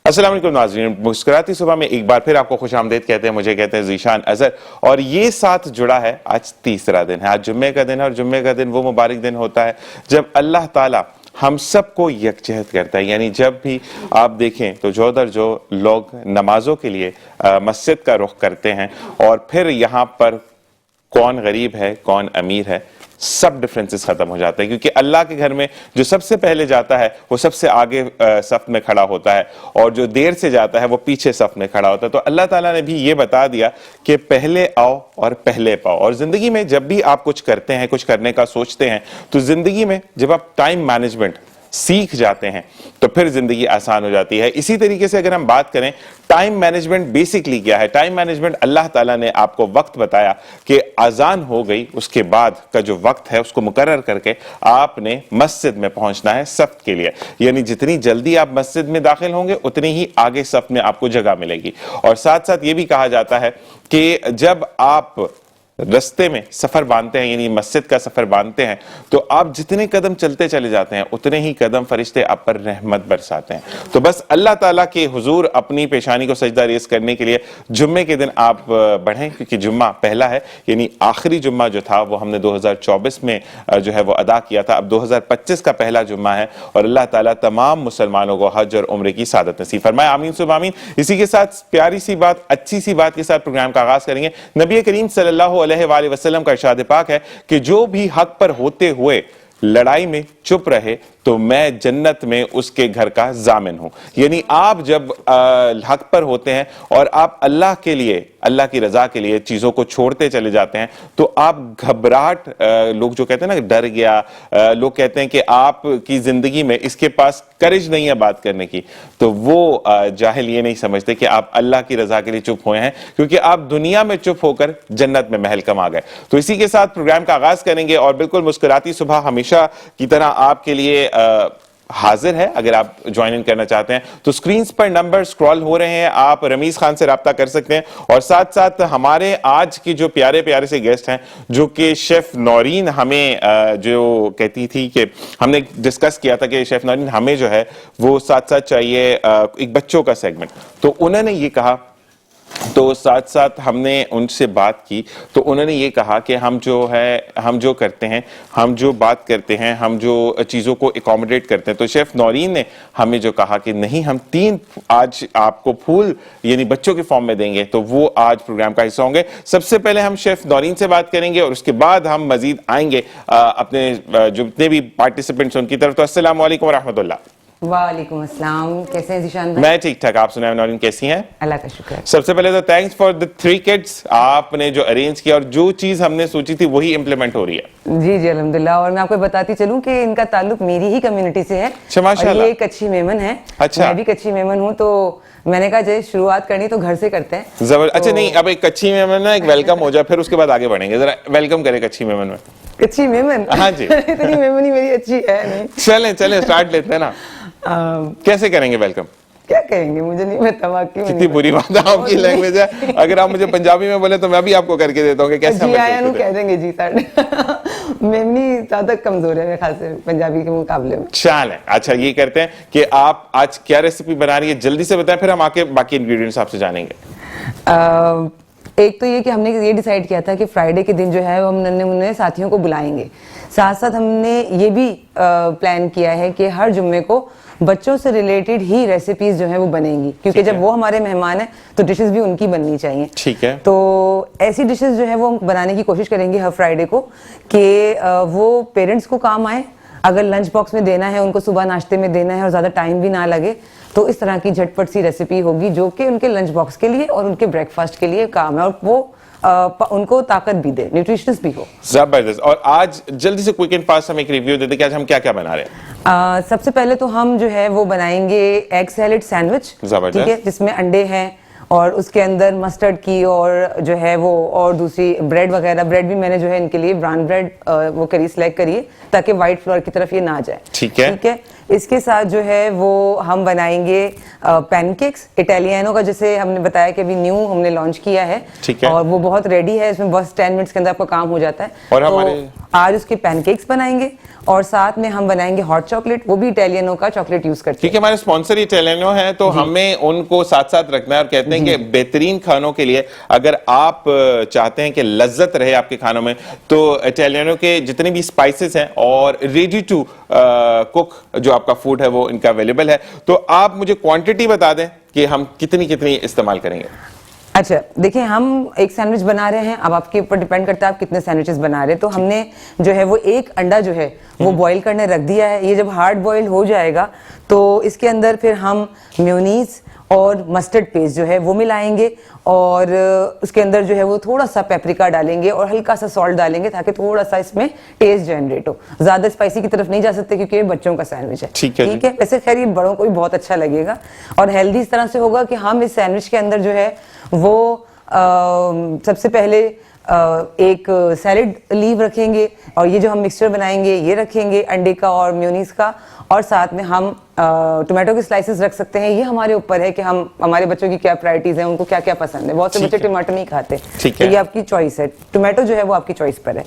अस्सलाम वालेकुम नाज़रीन, मुस्कुराती सुबह में एक बार फिर आपको खुशामदीद कहते हैं। मुझे कहते हैं ज़ीशान अज़हर और ये साथ जुड़ा है आज तीसरा दिन है। आज जुम्मे का दिन है और जुम्मे का दिन वो मुबारक दिन होता है जब अल्लाह ताला हम सबको यकजहत करता है। यानी जब भी आप देखें तो जो दर जो लोग नमाजों के लिए मस्जिद का रुख करते हैं और फिर यहाँ पर कौन गरीब है कौन अमीर है सब डिफरेंसेस खत्म हो जाते हैं, क्योंकि अल्लाह के घर में जो सबसे पहले जाता है वो सबसे आगे सफ में खड़ा होता है और जो देर से जाता है वो पीछे सफ में खड़ा होता है। तो अल्लाह ताला ने भी ये बता दिया कि पहले आओ और पहले पाओ। और जिंदगी में जब भी आप कुछ करते हैं, कुछ करने का सोचते हैं, तो जिंदगी में जब आप टाइम मैनेजमेंट सीख जाते हैं तो फिर जिंदगी आसान हो जाती है। इसी तरीके से अगर हम बात करें टाइम मैनेजमेंट बेसिकली क्या है, टाइम मैनेजमेंट अल्लाह ताला ने आपको वक्त बताया कि अजान हो गई उसके बाद का जो वक्त है उसको मुकर्रर करके आपने मस्जिद में पहुंचना है सफ के लिए। यानी जितनी जल्दी आप मस्जिद में दाखिल होंगे उतनी ही आगे सफ में आपको जगह मिलेगी। और साथ साथ ये भी कहा जाता है कि जब आप रस्ते में सफर बांधते हैं, यानी मस्जिद का सफर बांधते हैं, तो आप जितने कदम चलते चले जाते हैं उतने ही कदम फरिश्ते आप पर रहमत बरसाते हैं। तो बस अल्लाह ताला के हुजूर अपनी पेशानी को सजदा रेज़ करने के लिए जुम्मे के दिन आप बढ़ें, क्योंकि जुम्मा पहला है। यानी आखिरी जुम्मा जो था वो हमने 2024 में जो है वो अदा किया था। अब 2025 का पहला जुम्मा है और अल्लाह ताला तमाम मुसलमानों को हज और उम्रे की सादत नसीब फरमाए। आमीन सुबह आमीन। इसी के साथ प्यारी सी बात, अच्छी सी बात के साथ प्रोग्राम का आगाज करेंगे। नबी करीम सल्लल्लाहु अलैहि वसल्लम का इरशाद पाक है कि जो भी हक पर होते हुए लड़ाई में चुप रहे तो मैं जन्नत में उसके घर का जामिन हूं। यानी आप जब हक पर होते हैं और आप अल्लाह के लिए, अल्लाह की रजा के लिए चीजों को छोड़ते चले जाते हैं तो आप घबराहट, लोग जो कहते हैं ना डर गया, लोग कहते हैं कि आपकी जिंदगी में इसके पास करेज नहीं है बात करने की, तो वो जाहिल ये नहीं समझते कि आप अल्लाह की रजा के लिए चुप हुए हैं, क्योंकि आप दुनिया में चुप होकर जन्नत में महल कमा गए। तो इसी के साथ प्रोग्राम का आगाज करेंगे और बिल्कुल मुस्कुराती सुबह हमेशा की तरह आपके लिए हाजिर है। अगर आप ज्वाइन इन करना चाहते हैं तो स्क्रीन पर नंबर स्क्रॉल हो रहे हैं, आप रमीज खान से राब्ता कर सकते हैं। और साथ साथ हमारे आज की जो प्यारे प्यारे से गेस्ट हैं, जो कि शेफ नौरीन हमें जो कहती थी कि हमने डिस्कस किया था कि शेफ नौरीन हमें जो है वो साथ साथ चाहिए एक बच्चों का सेगमेंट, तो उन्होंने ये कहा, तो साथ साथ हमने उनसे बात की तो उन्होंने ये कहा कि हम जो करते हैं, हम जो बात करते हैं, हम जो चीज़ों को एकोमोडेट करते हैं, तो शेफ नौरीन ने हमें जो कहा कि नहीं, हम 3 आज आपको फूल यानी बच्चों के फॉर्म में देंगे, तो वो आज प्रोग्राम का हिस्सा होंगे। सबसे पहले हम शेफ नौरीन से बात करेंगे और उसके बाद हम मजीद आएंगे अपने जो जितने भी पार्टिसिपेंट्स उनकी तरफ। तो अस्सलाम वालेकुम रहमतुल्लाह। वालेकुम अस्सलाम, कैसे हैं ज़ीशान भाई? मैं ठीक ठाक, आप सुनाएं नौरीन कैसी हैं? अल्लाह का शुक्र। सबसे पहले तो थैंक्स फॉर द 3 किड्स, आपने जो अरेंज किया और जो चीज हमने सोची थी वही इंप्लीमेंट हो रही है। जी जी अल्हम्दुलिल्लाह। और मैं आपको बताती चलूं कि इनका ताल्लुक मेरी ही कम्युनिटी से है। माशाल्लाह। ये कच्ची मेमन है। अच्छा। मैं भी कच्ची मेमन हूँ, तो मैंने कहा जय शुरुआत करनी तो घर से करते हैं। जबरदस्त। अच्छा नहीं, अब एक कच्ची मेमन ना एक वेलकम हो जाए, फिर उसके बाद आगे बढ़ेंगे। जरा वेलकम करें कच्ची मेमन में। कच्ची मेमन? हाँ जी। इतनी मेमन ही मेरी अच्छी है नहीं। चलें स्टार्ट लेते हैं ना। कैसे करेंगे वेलकम? क्या कहेंगे मुझे नहीं पता, वाकई कितनी बुरी बात है, आपकी लैंग्वेज है। अगर आप मुझे पंजाबी में बोले तो मैं भी आपको करके देता हूँ कि कैसे जी आया कह देंगे जी साढ़े मेमनी ज्यादा कमजोर है मेरे ख्याल से पंजाबी के मुकाबले में। चलें, अच्छा ये करते हैं कि आप आज क्या रेसिपी बना रही है जल्दी से बताएं, फिर हम आके बाकी इंग्रेडिएंट्स आपसे जानेंगे। एक तो ये कि हमने ये डिसाइड किया था कि फ्राइडे के दिन जो है हम नन्हे मुन्ने साथियों को बुलाएंगे। साथ साथ हमने ये भी प्लान किया है कि हर जुम्मे को बच्चों से रिलेटेड ही रेसिपीज जो है वो बनेंगी, क्योंकि जब वो हमारे मेहमान हैं तो डिशेस भी उनकी बननी चाहिए। ठीक है। तो ऐसी डिशेस जो है वो हम बनाने की कोशिश करेंगे हर फ्राइडे को कि वो पेरेंट्स को काम आए। अगर लंच बॉक्स में देना है, उनको सुबह नाश्ते में देना है और ज़्यादा टाइम भी ना लगे, तो इस तरह की झटपट सी रेसिपी होगी जो कि उनके लंच बॉक्स के लिए और उनके ब्रेकफास्ट के लिए काम है और वो उनको ताकत भी दे, न्यूट्रिशनस भी हो। जबरदस्त। और आज जल्दी से क्विक एंड फास्ट हम एक रिव्यू देते कि आज हम क्या क्या बना रहे हैं। सबसे पहले तो हम जो है वो बनाएंगे एग सैलेड सैंडविच, ठीक है, जिसमें अंडे हैं और उसके अंदर मस्टर्ड की और जो है वो और दूसरी ब्रेड वगैरह। ब्रेड भी मैंने जो है इनके लिए ब्राउन ब्रेड वो करी सिलेक्ट करिए ताकि व्हाइट फ्लोर की तरफ ये ना जाए। ठीक है। इसके साथ जो है वो हम बनाएंगे पैनकेक्स इटालियनो का, जैसे हमने बताया कि अभी न्यू हमने लॉन्च किया है, ठीक है। और वो बहुत रेडी है, इसमें बस 10 मिनट्स के अंदर आपका काम हो जाता है। और तो हमारे आज उसके पैनकेक्स बनाएंगे और साथ में हम बनाएंगे हॉट चॉकलेट, वो भी इटालियनो का चॉकलेट यूज करते ठीक है। हमारे स्पॉन्सर इटालियनो है, तो हमें उनको साथ साथ रखना है, और कहते हैं कि बेहतरीन खानों के लिए अगर आप चाहते हैं कि लज्जत रहे आपके खानों में, तो इटालियनो के जितने भी स्पाइसेस हैं और रेडी टू कुक जो आपका फूड है वो इनका अवेलेबल है। तो आप मुझे क्वांटिटी बता दें कि हम कितनी कितनी इस्तेमाल करेंगे। अच्छा, देखिए हम एक सैंडविच बना रहे हैं, अब आपके ऊपर डिपेंड करता है आप कितने सैंडविचेस बना रहे हैं। तो हमने जो है वो एक अंडा जो है वो बॉईल करने रख दिया है। ये जब हार्ड बॉईल हो जाएगा तो इसके अंदर फिर हम मेयोनीज और मस्टर्ड पेस्ट जो है वो मिलाएंगे, और उसके अंदर जो है वो थोड़ा सा पेपरिका डालेंगे और हल्का सा सॉल्ट डालेंगे, ताकि थोड़ा सा इसमें टेस्ट जनरेट हो। ज्यादा स्पाइसी की तरफ नहीं जा सकते क्योंकि ये बच्चों का सैंडविच है। ठीक है, ठीक है। वैसे खैर ये बड़ों को भी बहुत अच्छा लगेगा और हेल्दी इस तरह से होगा कि हम इस सैंडविच के अंदर जो है वो सबसे पहले एक सैलेड लीव रखेंगे, और ये जो हम मिक्सचर बनाएंगे ये रखेंगे अंडे का और मेयोनीज का, और साथ में हम टोमेटो के स्लाइसेस रख सकते हैं। ये हमारे ऊपर है कि हम हमारे बच्चों की क्या प्रायोरिटीज हैं, उनको क्या क्या पसंद है। बहुत से बच्चे टमाटर नहीं खाते, तो ये आपकी चॉइस है। टोमेटो जो है वो आपकी चॉइस पर है।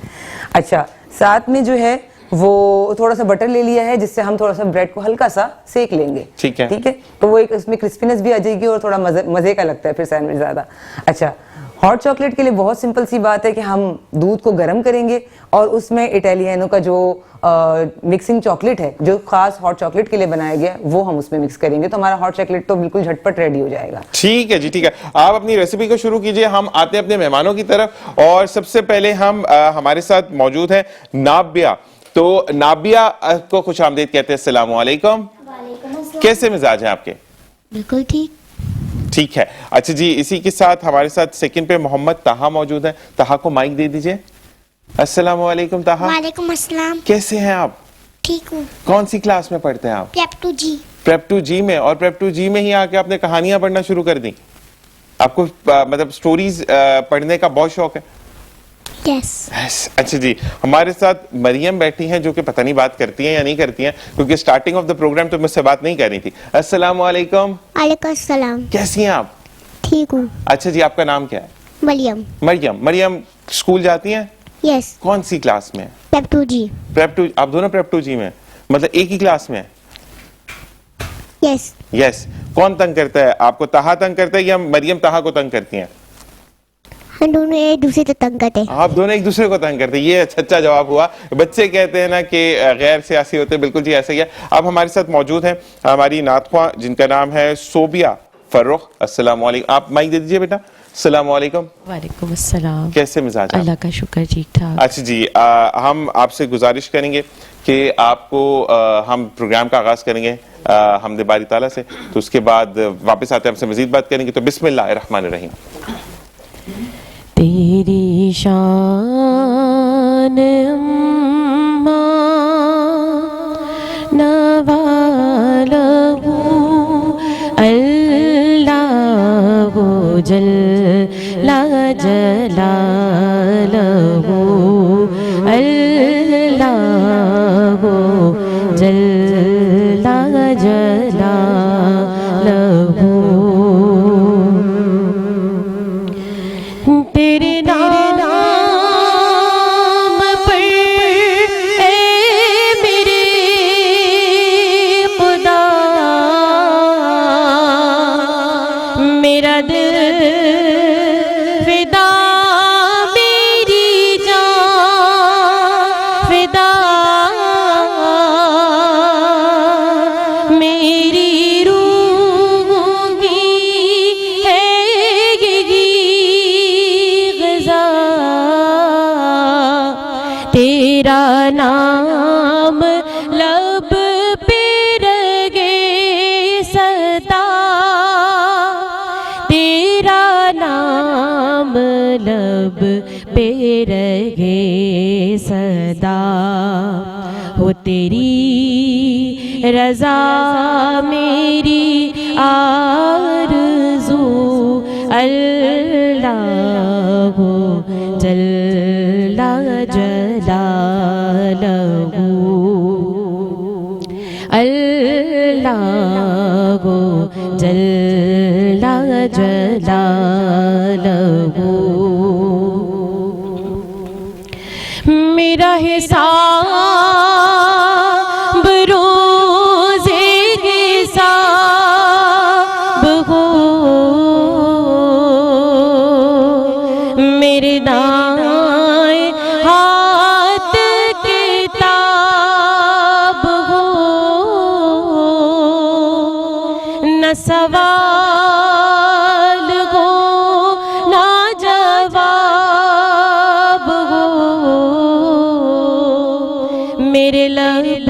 अच्छा, साथ में जो है वो थोड़ा सा बटर ले लिया है, जिससे हम थोड़ा सा ब्रेड को हल्का सा सेक लेंगे। ठीक है, ठीक है। तो वो एक उसमें क्रिस्पीनेस भी आ जाएगी और थोड़ा मजे का लगता है फिर सैंडविच ज्यादा। अच्छा, हॉट चॉकलेट के लिए बहुत सिंपल सी बात है कि हम दूध को गर्म करेंगे और उसमें इटालियनो का जो मिक्सिंग चॉकलेट है, जो खास हॉट चॉकलेट के लिए बनाया गया है, वो हम उसमें मिक्स करेंगे, तो हमारा हॉट चॉकलेट तो बिल्कुल झटपट रेडी हो जाएगा। ठीक है जी, ठीक है। आप अपनी रेसिपी को शुरू कीजिए, हम आते हैं अपने मेहमानों की तरफ। और सबसे पहले हम हमारे साथ मौजूद है नाबिया। तो नाबिया को खुश आमदीद कहते हैं। अस्सलाम वालेकुम। कैसे मिजाज हैं आपके? बिल्कुल ठीक। ठीक है। अच्छा जी, इसी के साथ हमारे साथ सेकंड पे मोहम्मद ताहा मौजूद है। ताहा को माइक दे दीजिए। अस्सलाम वालेकुम ताहा। वालेकुम अस्सलाम। कैसे हैं आप? ठीक हूँ। कौन सी क्लास में पढ़ते हैं आप? Prep 2G। प्रेप 2G में। और प्रेप 2G में ही आके आपने कहानियां पढ़ना शुरू कर दी? आपको मतलब स्टोरीज पढ़ने का बहुत शौक है? यस। अच्छा जी, हमारे साथ मरियम बैठी हैं, जो कि पता नहीं बात करती हैं या नहीं करती हैं, क्योंकि स्टार्टिंग ऑफ द प्रोग्राम तो मुझसे बात नहीं कर रही थी। अस्सलाम वालेकुम। वालेकुम अस्सलाम। कैसी हैं आप? ठीक हूँ। अच्छा जी, आपका नाम क्या है? मरियम। मरियम। मरियम स्कूल जाती हैं? यस। कौन सी क्लास में? Prep 2G। प्रेप 2। आप दोनों प्रेप 2G में, मतलब एक ही क्लास में? यस। यस। कौन तंग करता है आपको? ताहा तंग करता है या मरियम ताहा को तंग करती हैं? हम दोनों एक दूसरे से तंग करते हैं। आप दोनों एक दूसरे को तंग करते हैं। ये अच्छा जवाब हुआ। बच्चे कहते हैं ना कि गैर सियासी होते हैं, बिल्कुल जी ऐसा ही है। अब हमारे साथ मौजूद हैं हमारी नातख्वां, जिनका नाम है सोबिया फर्रुख। अस्सलाम वालेकुम। आप माइक दे दीजिए बेटा। अस्सलाम वालेकुम। वालेकुम अस्सलाम। कैसे मिजाज हैं? अल्लाह का शुक्र, ठीक ठाक। अच्छा जी, हम आपसे गुजारिश करेंगे कि आपको हम प्रोग्राम का आगाज करेंगे हमदे बारी ताला से, तो उसके बाद वापस आते हैं हमसे मजीद बात करेंगे। तो बिस्मिल्लाहिर्रहमानिर्रहीम। तेरी शान अम्मा नवालहू अल्लाह जल्ला जलालहू अल्लाह जल्ला जलालहू। तेरे नाम पर ए मेरे खुदा मेरा दिल फिदा, मेरी जान फिदा, मेरी रूह की है तेरा नाम लब पे रगे सदा, तेरा नाम लब पे रगे सदा। हो तेरी रजा मेरी आरज़ू अल्लाह जल्ला जलालहू अल्लाह जल्ला जलालहू। मेरा हिसाब रोज़े हिसाब हो, मेरे दाएं हाथ किताब हो। न सवाल हो ना जवाब हो, मेरे लब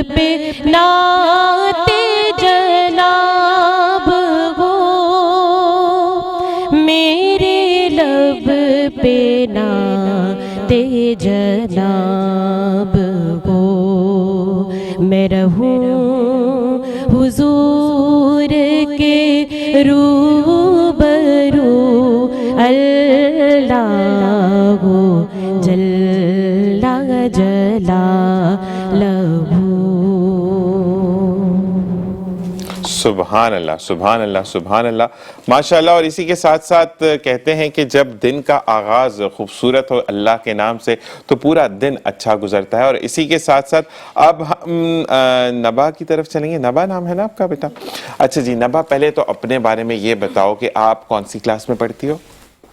पे नाते जनाब हो, मेरे लब पे नाते जनाब हो। मैं रहूं हुजूर के रूबरू, अल्लाह जल्ला जलालहू। सुभान अल्लाह, सुभान अल्लाह, सुभान अल्लाह, माशाअल्लाह। और इसी के साथ साथ कहते हैं कि जब दिन का आगाज खूबसूरत हो अल्लाह के नाम से तो पूरा दिन अच्छा गुजरता है। और इसी के साथ साथ अब हम नबा की तरफ चलेंगे। नबा नाम है ना आपका बेटा? अच्छा जी नबा, पहले तो अपने बारे में ये बताओ कि आप कौन सी क्लास में पढ़ती हो?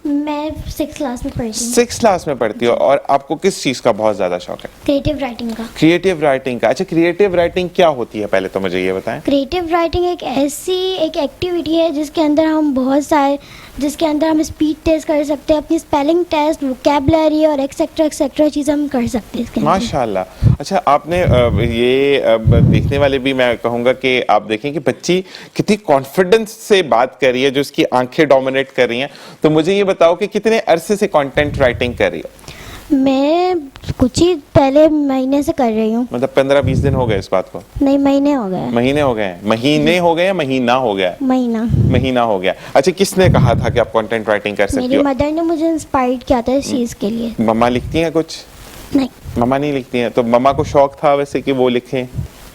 मैं 6th क्लास में पढ़ती हूँ। 6th क्लास में पढ़ती हो। और आपको किस चीज़ का बहुत ज़्यादा शौक है? क्रिएटिव राइटिंग का। क्रिएटिव राइटिंग का। अच्छा, क्रिएटिव राइटिंग क्या होती है पहले तो मुझे ये बताएं। क्रिएटिव राइटिंग एक ऐसी एक एक्टिविटी है जिसके अंदर हम स्पीड टेस्ट कर सकते हैं, अपनी स्पेलिंग टेस्ट, वोकैबुलरी और एक्सेट्रा चीज़ें हम कर सकते हैं इसके अंदर। माशाल्लाह। अच्छा, आपने ये देखने वाले भी मैं कहूँगा कि आप देखें कि बच्ची कितनी कॉन्फिडेंस से बात कर रही है, जो उसकी आंखें डोमिनेट कर रही हैं। तो मुझे ये बताओ कि कितने अरसे से कंटेंट राइटिंग कर रही हो? मैं कुछ ही पहले महीने से कर रही हूँ। मतलब 15-20 दिन हो गए इस बात को? नहीं, महीने हो गए। महीने हो गए हैं? महीने हो गए या महीना हो गया? महीना हो गया। अच्छा, किसने कहा था कि आप कंटेंट राइटिंग कर सकती हो? मेरी मदर ने मुझे इंस्पायर्ड किया था इस चीज़ के लिए। मम्मा लिखती हैं कुछ? नहीं। मम्मा नहीं लिखती हैं? तो मम्मा को शौक था वैसे कि वो लिखें?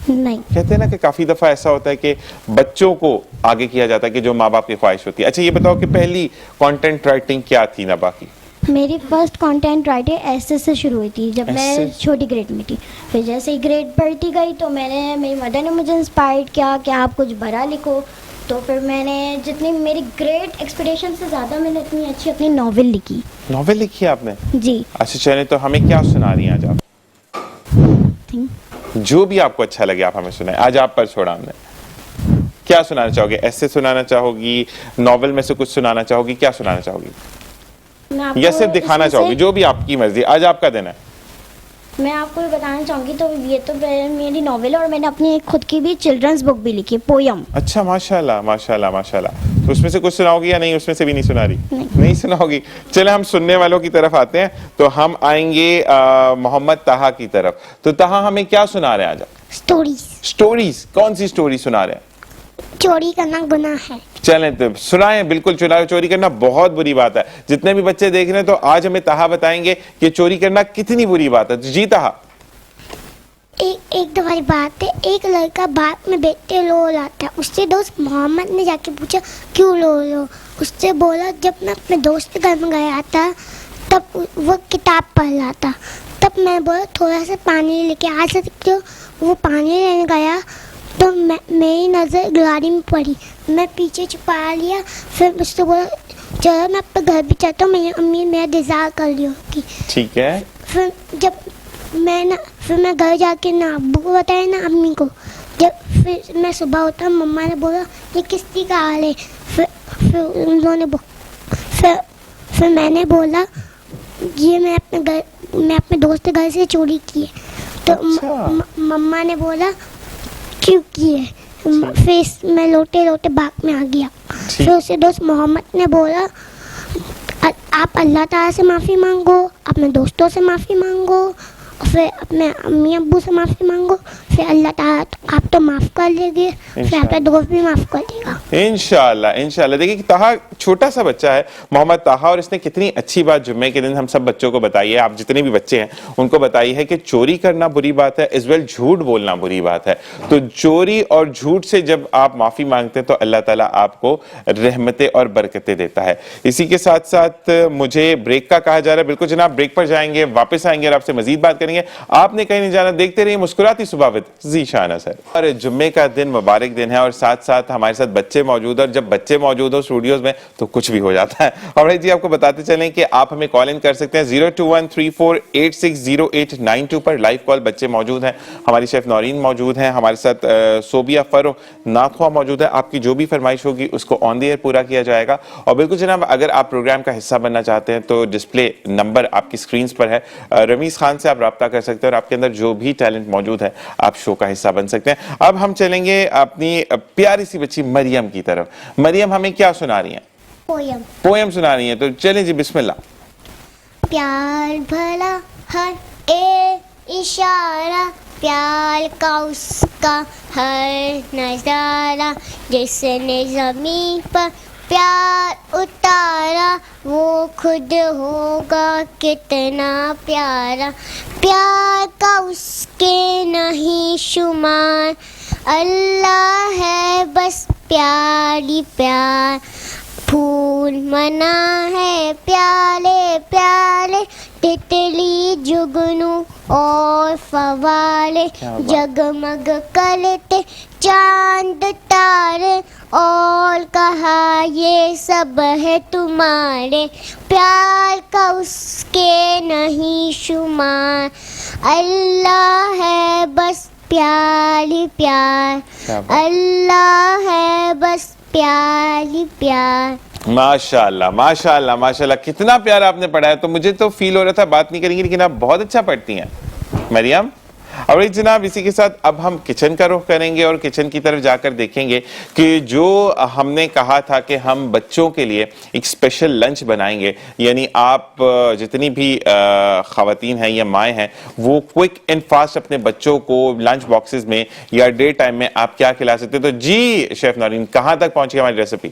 नहीं। कहते हैं ना कि काफी दफा ऐसा होता है कि बच्चों को आगे किया जाता है कि जो माँ बाप की ख्वाहिश होती है। अच्छा, ये बताओ कि पहली कंटेंट राइटिंग क्या थी नबा की? मेरी फर्स्ट कंटेंट राइटिंग एसएस से शुरू हुई थी जब मैं छोटी ग्रेड में थी। फिर जैसे ही ग्रेड बढ़ती गई तो मेरी मदर ने मुझे इंस्पायर्ड किया कि आप कुछ बड़ा लिखो। तो फिर मैंने जितनी मेरी ग्रेड एक्सपेक्टेशन से ज़्यादा मैंने इतनी अच्छी अपनी नॉवेल लिखी। नॉवेल लिखी है आपने? जी। अच्छा, चलें तो हमें क्या सुना रही हैं आज आप? जो भी आपको अच्छा लगे आप हमें सुनाएं। आज आप पर छोड़ा हमने। क्या सुनाना चाहोगे? ऐसे सुनाना चाहोगी, नॉवेल में से कुछ सुनाना चाहोगी, क्या सुनाना चाहोगी? या सिर्फ दिखाना चाहोगी? जो भी आपकी मर्जी, आज आपका दिन है। मैं आपको बताना चाहूँगी तो ये तो मेरी नॉवेल है और मैंने अपनी एक खुद की भी चिल्ड्रंस बुक भी लिखी, पोयम। अच्छा, माशाल्लाह माशाल्लाह माशाल्लाह। तो उसमें से कुछ सुनाओगी या नहीं? उसमें से भी नहीं सुना रही? नहीं सुनाओगी। चले हम सुनने वालों की तरफ आते हैं। तो हम आएंगे मोहम्मद ताहा की तरफ। तो ताहा हमें क्या सुना रहे हैं आज? स्टोरीज। कौन सी स्टोरी सुना रहे हैं? चोरी करना गुनाह है। चलें तो सुनाएं। बिल्कुल, चोरी करना बहुत बुरी बात है। जितने भी बच्चे देख रहे हैं तो आज हमें ताहा बताएंगे कि चोरी करना कितनी बुरी बात है। जी ताहा। एक दफा की बात है, एक लड़का बाग में बैठते रो लाता है। उससे दोस्त मोहम्मद ने जाके पूछा क्यों रो? उससे बोला जब मैं अपने दोस्त के घर में गया था तब वो किताब पढ़ रहा था। तब मैं बोला थोड़ा सा पानी लेके आ सकते हो? वो पानी लेने गया तो मेरी नज़र गाड़ी में पड़ी। मैं पीछे छुपा लिया। फिर मुझसे बोला चलो मैं अपने घर भी चाहता हूँ, मेरी अम्मी मेरा इंतजार कर रही होगी। ठीक है। फिर मैं घर जाके ना अब्बू को बताया ना अम्मी को। जब फिर मैं सुबह उठा, मम्मा ने बोला ये किसकी का हाल है? फिर उन्होंने फिर मैंने बोला ये मैं अपने दोस्त के घर से चोरी की है। तो मम्मा ने बोला क्यों की है? फिर मैं लोटे लोटे बाग में आ गया। फिर उसे दोस्त मोहम्मद ने बोला आप अल्लाह ताला से माफ़ी मांगो, अपने दोस्तों से माफ़ी मांगो, फिर अपने अम्मी अब्बू से माफ़ी मांगो, फिर अल्लाह ताला आप तो माफ़ कर लेंगे, फिर आपका दोस्त भी माफ़ कर देगा। इंशाल्लाह इंशाल्लाह। देखिए कि ताहा छोटा सा बच्चा है, मोहम्मद ताहा, और इसने कितनी अच्छी बात जुम्मे के दिन हम सब बच्चों को बताई है, आप जितने भी बच्चे हैं उनको बताई है कि चोरी करना बुरी बात है, इस वेल झूठ बोलना बुरी बात है। तो चोरी और झूठ से जब आप माफी मांगते हैं तो अल्लाह ताला आपको रहमतें और बरकतें देता है। इसी के साथ साथ मुझे ब्रेक का कहा जा रहा है। बिल्कुल जनाब, ब्रेक पर जाएंगे, वापस आएंगे और आपसे मजीद बात करेंगे। आपने कहीं नहीं जाना, देखते रहिए मुस्कुराती सुबह विद ज़ीशान असर। और जुम्मे का दिन मुबारक दिन है और साथ साथ हमारे साथ बच्चे मौजूद है, और जब बच्चे मौजूद हो स्टूडियोज में तो कुछ भी हो जाता है। और जी आपको बताते चलें कि आप हमें कॉल इन कर सकते हैं 0213486089 पर। लाइव कॉल बच्चे मौजूद हैं, हमारी शेफ नौरीन मौजूद हैं, हमारे साथ सोबिया फरो नाथवा मौजूद है। आपकी जो भी फरमाइश होगी उसको ऑन द एयर पूरा किया जाएगा। और बिल्कुल जनाब, अगर आप प्रोग्राम का हिस्सा बनना चाहते हैं तो डिस्प्ले नंबर आपकी स्क्रीन पर है, रमीज खान से आप रब्ता कर सकते हैं और आपके अंदर जो भी टैलेंट मौजूद है आप शो का हिस्सा बन सकते हैं। अब हम चलेंगे अपनी प्यारी सी बच्ची मरियम की तरफ। मरियम हमें क्या सुना रही हैं? पोयम सुना रही हैं, तो चलें जी, बिस्मिल्लाह। प्यार भला हर एक इशारा, प्यार का उसका हर नजारा, जिसने जमीन पर प्यार उतारा वो खुद होगा कितना प्यारा। प्यार का उसके नहीं शुमार, अल्लाह है बस प्यारी प्यार। फूल मना है प्याले प्याले, तितली जुगनू और फवाले, जगमग करते चांद तारे, और कहा ये सब है तुम्हारे। प्यार का उसके नहीं शुमार, अल्लाह है बस प्यारी प्यार, अल्लाह है बस प्यारी प्यार। माशाल्लाह माशाल्लाह माशाल्लाह, कितना प्यार आपने पढ़ा है। तो मुझे तो फील हो रहा था बात नहीं करेंगी, लेकिन आप बहुत अच्छा पढ़ती हैं मरियम। और जनाब, इसी के साथ अब हम किचन का रुख करेंगे और किचन की तरफ जाकर देखेंगे कि जो हमने कहा था कि हम बच्चों के लिए एक स्पेशल लंच बनाएंगे, यानी आप जितनी भी ख़वातीन हैं या माएँ हैं वो क्विक एंड फास्ट अपने बच्चों को लंच बॉक्सेस में या डे टाइम में आप क्या खिला सकते हैं। तो जी शेफ नौरीन, कहाँ तक पहुँची हमारी रेसिपी?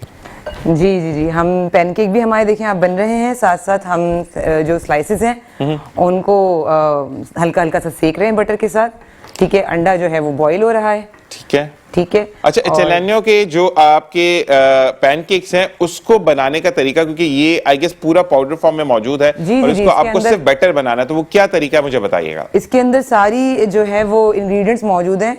जी जी जी, हम पैनकेक भी हमारे देखें आप बन रहे हैं, साथ साथ हम जो स्लाइसेस हैं उनको हल्का हल्का सा सेक रहे हैं बटर के साथ। ठीक है, अंडा जो है वो बॉईल हो रहा है। ठीक है ठीक है। अच्छा, इटालियनो के जो आपके पैनकेक्स हैं उसको बनाने का तरीका, क्योंकि ये आई गेस पूरा पाउडर फॉर्म में मौजूद है जी, और जी, इसको आपको सिर्फ बैटर बनाना है, तो वो क्या तरीका है मुझे बताइएगा। इसके अंदर सारी जो है वो इंग्रेडिएंट्स मौजूद हैं।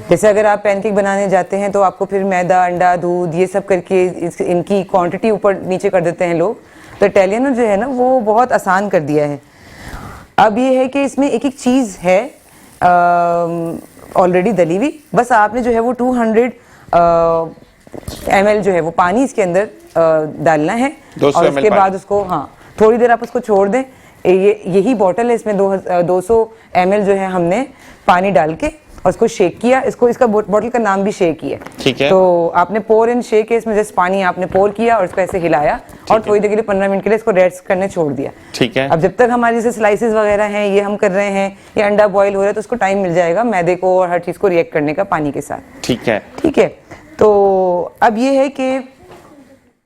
जैसे अगर आप पैनकेक बनाने जाते हैं तो आपको फिर मैदा, अंडा, दूध ये सब करके इनकी क्वांटिटी ऊपर नीचे कर देते हैं लोग। तो इटालियनो जो है ना वो बहुत आसान कर दिया है। अब ये है कि इसमें एक एक चीज़ है ऑलरेडी दली हुई, बस आपने जो है वो 200 ml जो है वो पानी इसके अंदर डालना है और उसके बाद उसको थोड़ी देर आप उसको छोड़ दें। यही बॉटल है, इसमें 200 ml जो है हमने पानी डाल के और उसको शेक किया। इसका बॉटल का नाम भी शेक ही है। ठीक है। तो आपने पोर इन शेक है, इसमें जस्ट पानी आपने पोर किया और इसको ऐसे हिलाया और थोड़ी देर के लिए 15 मिनट के लिए इसको रेस्ट करने छोड़ दिया। ठीक है। अब जब तक हमारे जैसे स्लाइसेस वगैरह हैं ये हम कर रहे हैं, ये अंडा बॉईल हो रहा है, तो उसको टाइम मिल जाएगा मैदे को और हर चीज को रिएक्ट करने का पानी के साथ। ठीक है। ठीक है। तो अब ये है कि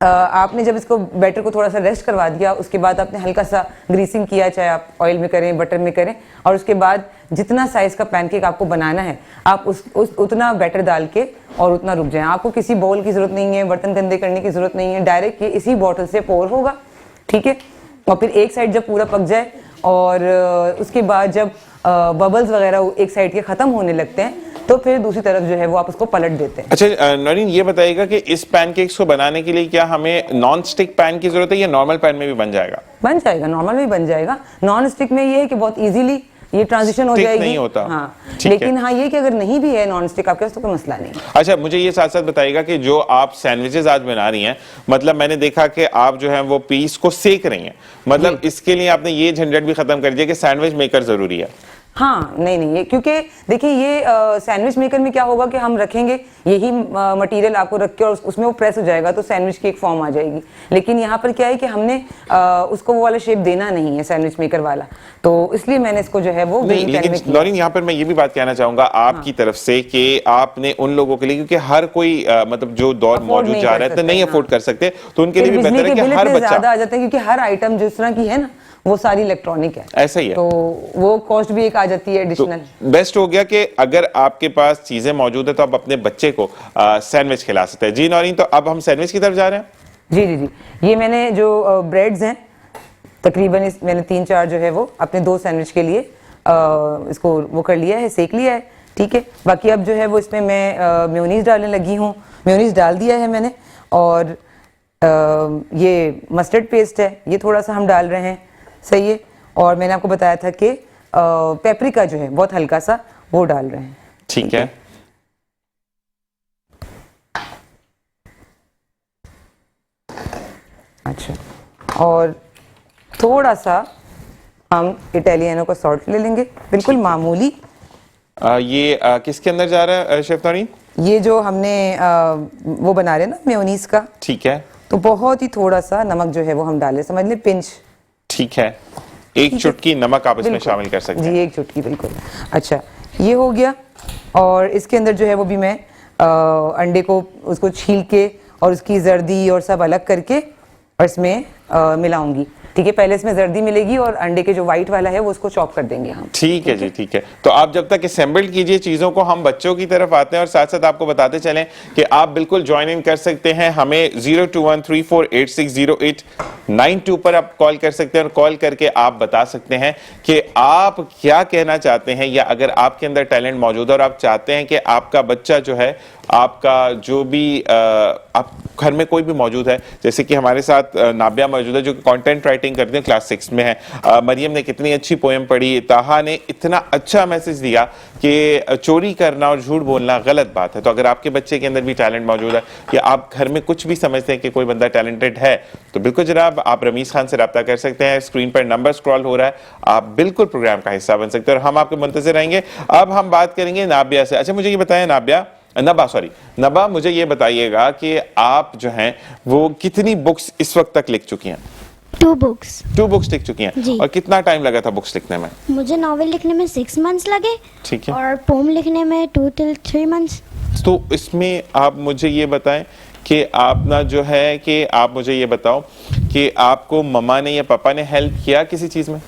आपने जब इसको बैटर को थोड़ा सा रेस्ट करवा दिया, उसके बाद आपने हल्का सा ग्रीसिंग किया, चाहे आप ऑयल में करें बटर में करें, और उसके बाद जितना साइज का पैनकेक आपको बनाना है आप उतना बैटर डाल के और उतना रुक जाएं। आपको किसी बाउल की जरूरत नहीं है, बर्तन गंदे करने की जरूरत नहीं है, डायरेक्ट ये इसी बॉटल से पोर होगा। ठीक है। और फिर एक साइड जब पूरा पक जाए और उसके बाद जब बबल्स वगैरह एक साइड के खत्म होने लगते हैं तो फिर दूसरी तरफ जो है वो आप उसको पलट देते हैं। अच्छा नौरीन, ये बताइएगा कि इस पैनकेक्स को बनाने के लिए क्या हमें नॉन स्टिक पैन की जरूरत है या नॉर्मल पैन में भी बन जाएगा? बन जाएगा, नॉर्मल में बन जाएगा। नॉन स्टिक में ये है कि बहुत इजीली ये ट्रांजिशन हो जाएगी। नहीं होता। हाँ, लेकिन हाँ ये कि अगर नहीं भी है नॉन स्टिक आपके पास तो कोई मसला नहीं। अच्छा, मुझे ये साथ साथ बताइएगा कि जो आप सैंडविचेस आज बना रही हैं, मतलब मैंने देखा कि आप जो है वो पीस को सेक रही हैं, मतलब इसके लिए आपने ये झंझट भी खत्म कर दिया कि सैंडविच मेकर जरूरी है। हाँ नहीं ये क्योंकि देखिए ये सैंडविच मेकर में क्या होगा कि हम रखेंगे यही मटेरियल आपको रख के और उसमें वो प्रेस हो जाएगा तो सैंडविच की एक फॉर्म आ जाएगी। लेकिन यहाँ पर क्या है कि हमने उसको वो वाला शेप देना नहीं है सैंडविच मेकर वाला, तो इसलिए मैंने इसको जो है वो नहीं। लेकिन नौरीन यहाँ पर मैं ये भी बात कहना चाहूंगा आपकी तरफ से कि आपने उन लोगों के लिए, क्योंकि हर कोई मतलब जो दौर मौजूद जा रहा है तो नहीं अफोर्ड कर सकते, तो उनके लिए भी बेहतर है कि हर बच्चा ज्यादा आ जाता है क्योंकि हर आइटम जिस तरह की है ना वो सारी इलेक्ट्रॉनिक है, ऐसा ही है, तो वो कॉस्ट भी एक आ जाती है एडिशनल। तो बेस्ट हो गया कि अगर आपके पास चीजें मौजूद है तो आप अपने बच्चे को सैंडविच खिला सकते हैं। जी नौरीन, तो अब हम सैंडविच की तरफ जा रहे हैं। जी जी जी, ये मैंने जो ब्रेड्स हैं तकरीबन मैंने 3-4 जो है वो अपने 2 सैंडविच के लिए इसको वो कर लिया है, सेक लिया है, ठीक है। बाकी अब जो है वो इसमें मैं मेयोनीज डालने लगी हूँ, मेयोनीज डाल दिया है मैंने, और ये मस्टर्ड पेस्ट है ये थोड़ा सा हम डाल रहे हैं, सही है। और मैंने आपको बताया था कि पेपरिका जो है बहुत हल्का सा वो डाल रहे हैं, ठीक है। अच्छा, और थोड़ा सा हम इटालियनो का सॉल्ट ले लेंगे, बिल्कुल मामूली। ये किसके अंदर जा रहा है शेफ नौरीन? ये जो हमने वो बना रहे हैं ना मेयोनीज का, ठीक है, तो बहुत ही थोड़ा सा नमक जो है वो हम डालें, समझ लें पिंच, ठीक है। एक चुटकी नमक आप इसमें शामिल कर सकते हैं। जी एक चुटकी, बिल्कुल। अच्छा ये हो गया, और इसके अंदर जो है वो भी मैं अंडे को उसको छील के और उसकी जर्दी और सब अलग करके और इसमें मिलाऊंगी, ठीक है। पहले इसमें जर्दी मिलेगी और अंडे के जो व्हाइट वाला है वो उसको चॉप कर देंगे हम, ठीक है जी, ठीक है। तो आप जब तक असेंबल कीजिए चीजों को, हम बच्चों की तरफ आते हैं और साथ साथ आपको बताते चलें कि आप बिल्कुल ज्वाइन इन कर सकते हैं। हमें 0213486092 पर आप कॉल कर सकते हैं और कॉल करके आप बता सकते हैं कि आप क्या कहना चाहते हैं, या अगर आपके अंदर टैलेंट मौजूद है और आप चाहते हैं कि आपका बच्चा जो है, आपका जो भी आप घर में कोई भी मौजूद है, जैसे कि हमारे साथ नाबिया मौजूद है जो कंटेंट राइटिंग करते हैं, क्लास 6 में है। मरियम ने कितनी अच्छी पोएम पढ़ी, ताहा ने इतना अच्छा मैसेज दिया कि चोरी करना और झूठ बोलना गलत बात है। तो अगर आपके बच्चे के अंदर भी टैलेंट मौजूद है, या आप घर में कुछ भी समझते हैं कि कोई बंदा टैलेंटेड है, तो बिल्कुल जनाब आप रमीज खान से रब्ता कर सकते हैं। स्क्रीन पर नंबर स्क्रॉल हो रहा है, आप बिल्कुल प्रोग्राम का हिस्सा बन सकते हैं और हम आपके मुंतज़िर रहेंगे। अब हम बात करेंगे नाबिया से। अच्छा मुझे ये बताएं नबा, मुझे ये बताइएगा कि आप जो हैं वो कितनी बुक्स इस वक्त तक लिख चुकी हैं? 2 बुक्स। 2 बुक्स लिख चुकी हैं, जी। और कितना टाइम लगा था बुक्स लिखने में? मुझे नॉवेल लिखने में 6 मंथ्स लगे, ठीक है, और पोम लिखने में 2 till 3 मंथ्स। तो इसमें आप मुझे ये बताएं कि आप ना जो है कि आप मुझे ये बताओ कि आपको मम्मा ने या पापा ने हेल्प किया किसी चीज में?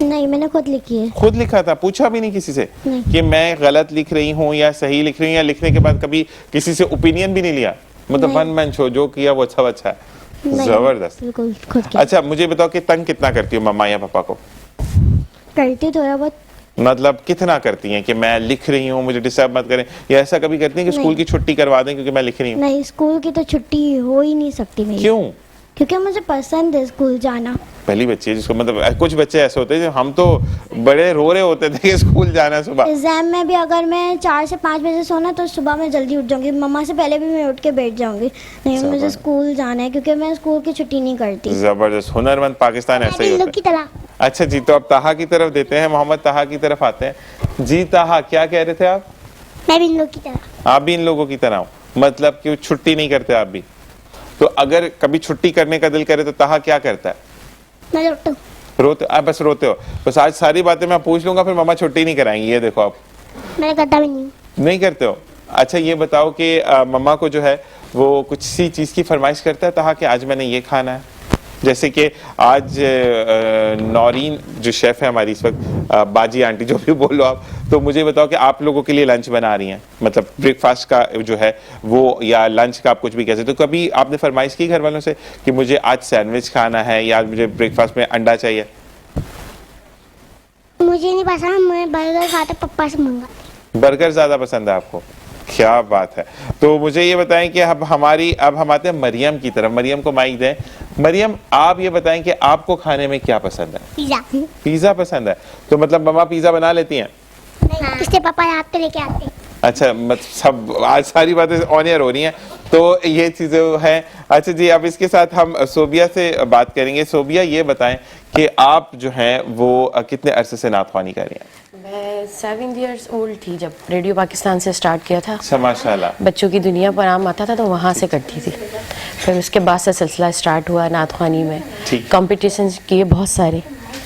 नहीं, मैंने खुद लिखी है। खुद लिखा था, पूछा भी नहीं किसी से नहीं। कि मैं गलत लिख रही हूँ या सही लिख रही हूँ, या लिखने के बाद कभी किसी से ओपिनियन भी नहीं लिया? मतलब वन मैन शो, जो किया वो अच्छा है। जबरदस्त, बिल्कुल खुद किया। अच्छा मुझे बताओ कि तंग कितना करती हो मम्मा या पापा को? करती थोड़ा बहुत। मतलब कितना करती हैं कि मैं लिख रही हूँ, मुझे डिस्टर्ब मत करें, या ऐसा कभी करती हैं कि स्कूल की छुट्टी करवा दें क्योंकि मैं लिख रही हूँ? नहीं, स्कूल की तो छुट्टी हो ही नहीं सकती मेरी। क्यों? क्योंकि मुझे पसंद है स्कूल जाना। पहली बच्ची है जिसको, मतलब कुछ बच्चे ऐसे होते हैं जो, हम तो बड़े रो रहे होते थे कि स्कूल जाना सुबह। एग्जाम में भी अगर मैं 4 से 5 बजे सोना तो सुबह मैं जल्दी उठ जाऊंगी, मम्मा से पहले भी मैं उठ के बैठ जाऊंगी, नहीं मुझे स्कूल जाना है, क्योंकि मैं स्कूल की छुट्टी नहीं करती। जबरदस्त, हुनरमंद पाकिस्तान ऐसा ही होता है। की तरह। अच्छा जी, तो अब ताहा की तरफ देते हैं, मोहम्मद ताहा की तरफ आते हैं। जी ताहा, क्या कह रहे थे आप? मैं भी इन लोगों की तरह। आप भी इन लोगों की तरह हो, मतलब कि छुट्टी नहीं करते आप भी? तो अगर कभी छुट्टी करने का दिल करे तो ताहा क्या करता है? मैं रोता हूं। रोते? आप बस रोते हो? बस आज सारी बातें मैं पूछ लूंगा, फिर मम्मा छुट्टी नहीं कराएंगी, ये देखो आप। मैं करता भी नहीं करते हो? अच्छा ये बताओ कि मम्मा को जो है वो कुछ सी चीज की फरमाइश करता है ताहा कि आज मैंने ये खाना है? जैसे कि आज नौरीन जो शेफ है हमारी इस वक्त, बाजी आंटी जो भी बोलो आप, तो मुझे बताओ कि आप लोगों के लिए लंच बना रही हैं, मतलब ब्रेकफास्ट का जो है वो, या लंच का आप कुछ भी कह सकते हो। तो कभी आपने फरमाइश की घर वालों से कि मुझे आज सैंडविच खाना है या आज मुझे ब्रेकफास्ट में अंडा चाहिए? मुझे नहीं पसंद, मैं बर्गर खाता, पप्पा से मंगा। बर्गर ज्यादा पसंद है आपको? क्या बात है। तो मुझे ये बताएं कि अब हम आते हैं मरियम की तरफ। मरियम को माइक दें। मरियम, आप ये बताएं कि आपको खाने में क्या पसंद है? पिज्जा। पिज्जा पसंद है, तो मतलब मम्मा पिज्जा बना लेती हैं? नहीं, इससे पापा रात को लेके आते हैं। अच्छा, सब आज सारी बातें ऑन एयर हो रही हैं। तो ये चीजें हैं। अच्छा जी, अब इसके साथ हम सोबिया से बात करेंगे। सोबिया, ये बताएं कि आप जो हैं वो कितने अरसे से नात ख्वानी कर रही हैं? मैं 7 years old थी जब रेडियो पाकिस्तान से स्टार्ट किया था। अच्छा, माशाल्लाह। बच्चों की दुनिया पर आम आता था तो वहाँ से करती थी। फिर उसके बाद से सिलसिला स्टार्ट हुआ नात ख्वानी में। ठीक। कॉम्पिटिशन्स किए बहुत सारे,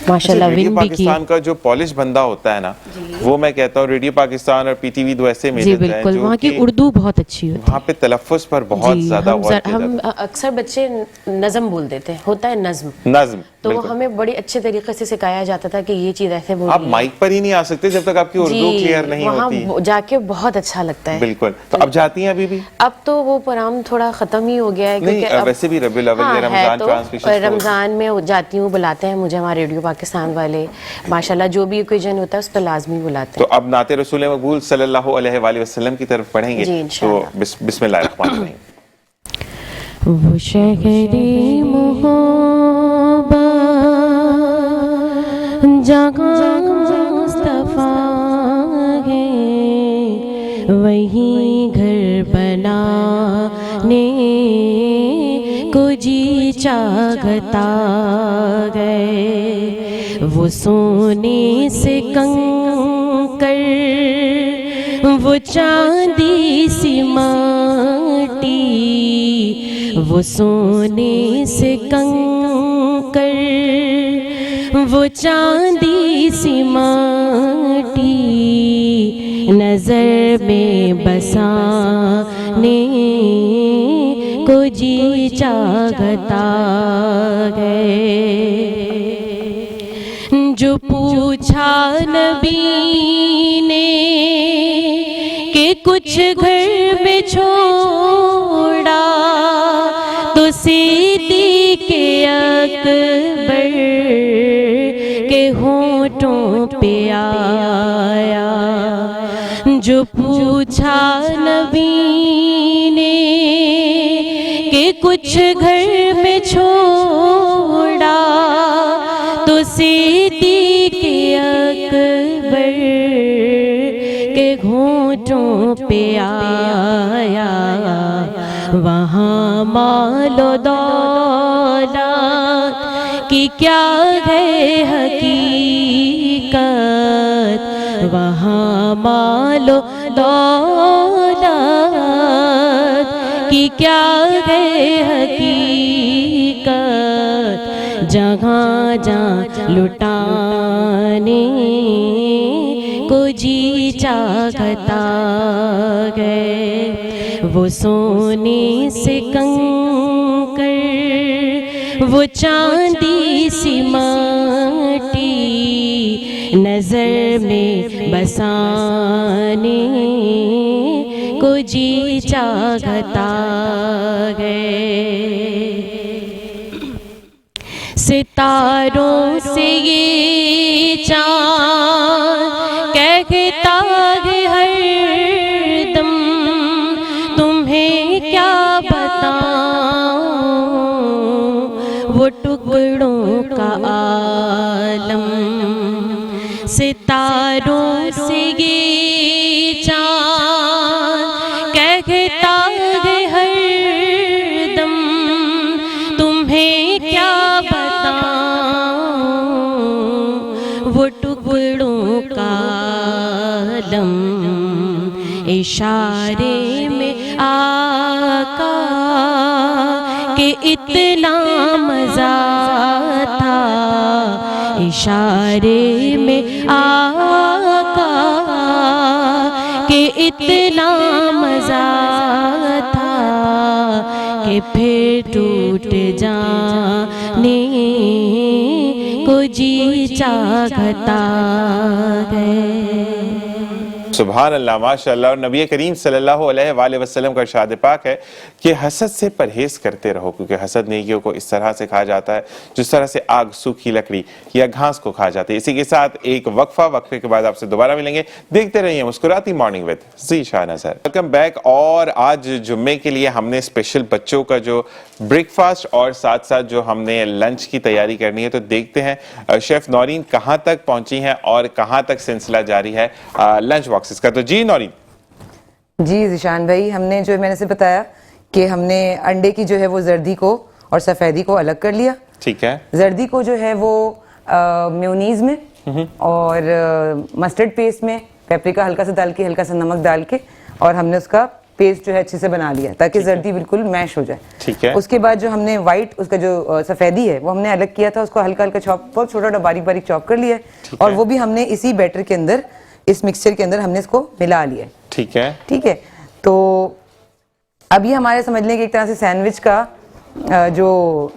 माशाल्लाह रेडियो विन भी किए। पाकिस्तान का जो पॉलिश बंदा होता है ना, वो मैं कहता हूँ रेडियो पाकिस्तान और पीटीवी दो ऐसे जी मेजर्स हैं बिल्कुल, जो वहाँ की कि उर्दू बहुत अच्छी होती है। वहाँ पे तलफ़्फ़ुज़ पर बहुत जी, ज्यादा गौर किया हम जाता अक्सर बच्चे नज़म बोल देते हैं, होता है नज़्म, है। नज़्म, तो बिल्कुल। हमें बड़ी अच्छे तरीके से सिखाया जाता था कि ये चीज़ ऐसे बोलनी आप है। माइक पर ही नहीं आ सकते जब तक आपकी उर्दू क्लियर नहीं वहाँ होती। जाके बहुत अच्छा लगता है। बिल्कुल। तो अब जाती हैं अभी भी? अब तो वो प्रोग्राम थोड़ा खत्म ही हो गया है, नहीं, क्योंकि अब वैसे भी रबीउल अव्वल या है रमजान तो ट्रांसमिशन तो- रमजान में जाती हूँ, बुलाते हैं मुझे वहाँ रेडियो पाकिस्तान वाले, माशाल्लाह जो भी ओकेजन होता है उस पर लाजमी बुलाते तो हैं। अब नाते रसूल मकबूल सल्लल्लाहु अलैहि वसल्लम की तरफ पढ़ेंगे। जी, तो इंशाअल्लाह। बिस्मिल्लाहिर्रहमानिर्रहीम। वो शहरी मोहब्बत जहाँ मुस्तफा है, वहीं घर बनाने को जी चाहता गए। वो सोने से कंकर, वो चांदी सी माटी, वो सोने से कंकर, वो चांदी सी माटी, नजर में बसाने को जी चाहता गए। जो पूछा नबी ने कि कुछ घर में छोड़ा, तो सिद्दीक़ अकबर के होठों पे आया। जो पूछा नबी ने कि कुछ घर में छोड़ा, तो सिद्दीक़ अकबर के घूंटों पे आया। वहाँ मालो दौलत की क्या है हकीकत, वहाँ मालो दौलत की क्या है हकीकत, जहाँ जहाँ लुटाने को जी चाहता गए। वो सोने से कंकर, वो चांदी सी माटी, नजर में बसाने को जी चाहता गए। सितारों से ये चाँद कहता है हरदम, तुम्हें क्या बताऊं वो टुकड़ों का आलम। सितारों से ये चाँद कहता है हरदम, तुम्हें क्या वो टुकड़ों का आलम। इशारे में आका के इतना मज़ा था, इशारे में आका के इतना मज़ा था कि फिर टूट जाने को जी चाहता गए। सुभान अल्लाह, माशाअल्लाह। और नबी करीम सल्लल्लाहु अलैहि वसल्लम का इरशाद पाक है कि हसद से परहेज करते रहो, क्योंकि हसद नेकियों को इस तरह से खा जाता है जिस तरह से आग सूखी लकड़ी या घास को खा जाती है। इसी के साथ एक वक्फे के बाद आपसे दोबारा मिलेंगे। देखते रहिए मुस्कुराती morning with Zeeshan Azhar. Welcome back. और आज जुम्मे के लिए हमने स्पेशल बच्चों का जो ब्रेकफास्ट और साथ साथ जो हमने लंच की तैयारी करनी है, तो देखते हैं शेफ नौरीन कहाँ तक पहुंची हैं और कहाँ तक सिलसिला जारी है लंच बॉक्सेस का। तो जी नौरीन। जी जिशान भाई, हमने जो मैंने से बताया कि हमने अंडे की जो है वो जर्दी को और सफ़ेदी को अलग कर लिया। ठीक है। जर्दी को जो है वो मेयोनीज में और मस्टर्ड पेस्ट में पेपरिका हल्का सा डाल के, हल्का सा नमक डाल के, और हमने उसका पेस्ट जो है अच्छे से बना लिया ताकि जर्दी बिल्कुल मैश हो जाए। ठीक है। उसके बाद जो हमने व्हाइट, उसका जो सफ़ेदी है वो हमने अलग किया था, उसको हल्का हल्का चॉप, बहुत छोटा बारीक बारीक चॉप कर लिया है, और वो भी हमने इसी बैटर के अंदर, इस मिक्सचर के अंदर हमने इसको मिला लिया है। ठीक है। ठीक है, तो अभी हमारे समझ लें कि एक तरह से सैंडविच का जो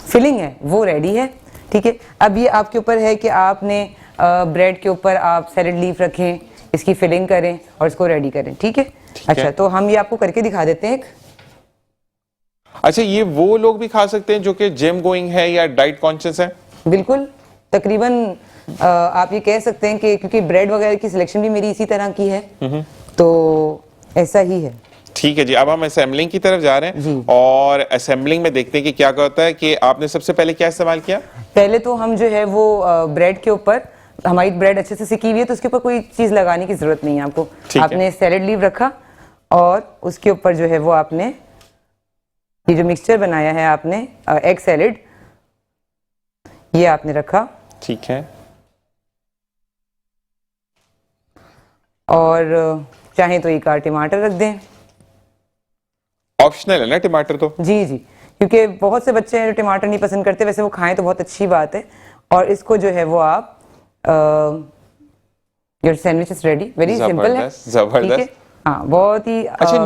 फिलिंग है वो रेडी है। ठीक है, अब ये आपके ऊपर है कि आपने ब्रेड के ऊपर आप सैलेड लीफ रखें, इसकी फिलिंग करें और इसको रेडी करें। ठीक है, अच्छा, तो हम ये आपको करके दिखा देते हैं। अच्छा, ये वो लोग भी खा सकते हैं जो कि जिम गोइंग है या डाइट कॉन्शियस है? बिल्कुल, तकरीबन आप ये कह सकते हैं कि क्योंकि ब्रेड वगैरह की सिलेक्शन भी मेरी इसी तरह की है, तो ऐसा ही है। ठीक है जी, अब हम असेंबलिंग की तरफ जा रहे हैं और असेंबलिंग में देखते हैं कि क्या होता है कि आपने सबसे पहले क्या इस्तेमाल किया? पहले तो हम जो है वो ब्रेड के ऊपर, हमारी ब्रेड अच्छे से सिकी हुई है तो उसके ऊपर कोई चीज लगाने की जरूरत नहीं है आपको। आपने सैलेड लीव रखा और उसके ऊपर जो है वो आपने ये जो मिक्सचर बनाया है आपने एग सैलेड, ये आपने रखा। ठीक है। और चाहे तो एक आध टमाटर रख दें, ऑप्शनल है ना टमाटर तो। जी जी, क्योंकि बहुत से बच्चे हैं जो टमाटर नहीं पसंद करते, वैसे वो खाएं तो बहुत अच्छी बात है। और इसको जो है वो आप your sandwich is ready, very simple है, जबरदस्त। हाँ, बहुत ही अच्छा,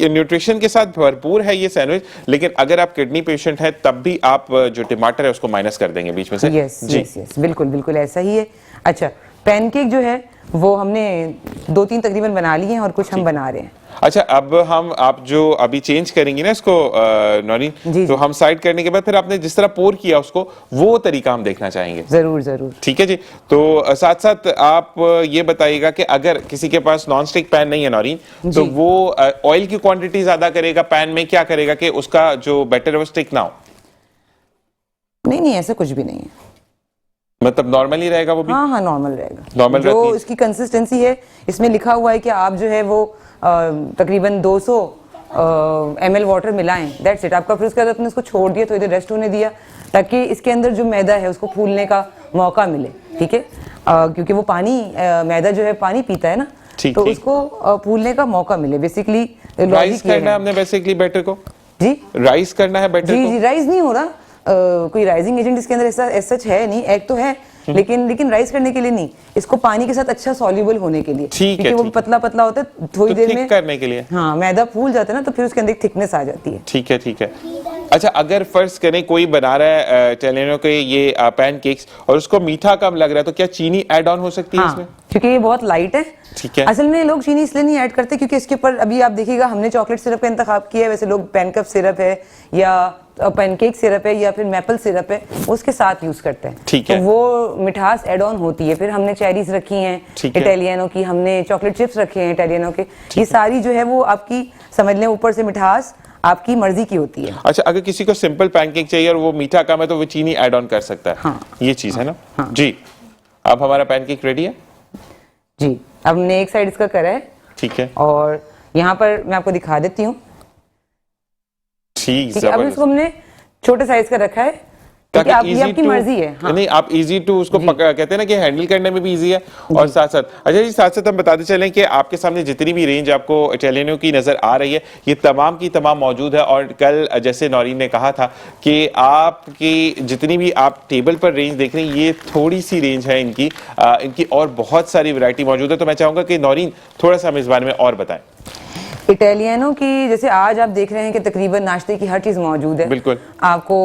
न्यूट्रिशन के साथ भरपूर है ये सैंडविच, लेकिन अगर आप किडनी पेशेंट है तब भी आप जो टमाटर है उसको माइनस कर देंगे बीच में से। यस यस यस, बिल्कुल बिल्कुल ऐसा ही है। अच्छा, पैनकेक जो है वो हमने 2-3 तकरीबन बना लिए हैं और कुछ हम बना रहे हैं। अच्छा, अब आप जो अभी चेंज करेंगी ना इसको नौरीन, तो हम साइड करने के बाद फिर आपने जिस तरह पोर किया उसको, वो तरीका हम देखना चाहेंगे। जरूर जरूर। ठीक है जी, तो साथ साथ आप ये बताइएगा कि अगर किसी के पास नॉन स्टिक पैन नहीं है नौरीन, तो वो ऑयल की क्वांटिटी ज्यादा करेगा पैन में, क्या करेगा कि उसका जो बैटर है वो स्टिक ना हो? नहीं नहीं, ऐसा कुछ भी नहीं है, मतलब नॉर्मल ही रहेगा वो भी? हाँ हाँ, नॉर्मल रहेगा। नॉर्मल जो इसकी कंसिस्टेंसी है, इसमें लिखा हुआ है कि आप जो है वो तकरीबन 200 ml वाटर मिलाएं, दैट्स इट आपका। फिर उसके बाद अपने उसको छोड़ दिया, तो इधर रेस्ट होने दिया ताकि इसके अंदर जो मैदा है उसको फूलने का मौका मिले। ठीक है, क्योंकि वो पानी, मैदा जो है पानी पीता है ना, तो उसको फूलने का मौका मिले। बेसिकली राइस करना है हमने बेसिकली बैटर को। जी, राइस करना है बैटर को। जी, राइस नहीं हो रहा, कोई राइजिंग एजेंट इसके अंदर ऐसा सच है नहीं, एग तो है लेकिन राइस करने के लिए नहीं, इसको पानी के साथ अच्छा सॉल्युबल होने के लिए, क्योंकि वो पतला पतला होता है, थोड़ी देर में करने के लिए। हाँ, मैदा फूल जाता है ना, तो फिर उसके अंदर एक थिकनेस आ जाती है। ठीक है, ठीक है। अच्छा, अगर फर्ज करें कोई बना रहा है इटालियनो के ये पैनकेक्स और उसको मीठा कम लग रहा है, तो क्या चीनी ऐड ऑन हो सकती है इसमें? क्योंकि ये बहुत लाइट है। ठीक है। असल में लोग चीनी इसलिए नहीं ऐड करते क्योंकि इसके ऊपर अभी आप देखिएगा हमने चॉकलेट सिरप का इंतखाब किया है, वैसे लोग पैनकप सिरप है या पैनकेक सिरप है या फिर मैपल सिरप है, उसके साथ यूज करते हैं। ठीक है। तो वो मिठास एड ऑन होती है। फिर हमने चेरीज रखी हैं इटालियनो की, हमने चॉकलेट चिप्स रखे हैं इटालियनो के, ये सारी जो है वो आपकी समझ लें ऊपर से मिठास आपकी मर्जी की होती है। अच्छा, अगर किसी को सिंपल पैनकेक चाहिए और वो मीठा कम है तो वो चीनी ऐड ऑन कर सकता है। हाँ, ये चीज है ना। हाँ। जी, अब हमारा पैनकेक रेडी है जी। अब हमने एक साइड इसका करा है। ठीक है, और यहाँ पर मैं आपको दिखा देती हूँ। ठीक है, अब इसको हमने छोटे साइज का रखा है ताकि आपकी मर्जी है। हाँ। नहीं, आप इजी टू उसको कहते हैं ना कि हैंडल करने में भी इजी है। और साथ साथ अच्छा जी, साथ साथ हम बताते चलें कि आपके सामने जितनी भी रेंज आपको इटालियनो की नजर आ रही है, ये तमाम की तमाम मौजूद है। और कल जैसे नौरीन ने कहा था कि आपकी जितनी भी आप टेबल पर रेंज देख रहे हैं, ये थोड़ी सी रेंज है इनकी और बहुत सारी वैरायटी मौजूद है। तो मैं चाहूंगा कि नौरीन थोड़ा सा हमें इस बारे में और बताएं। इटालियनो की जैसे आज आप देख रहे हैं कि तकरीबन नाश्ते की हर चीज़ मौजूद है। बिल्कुल। आपको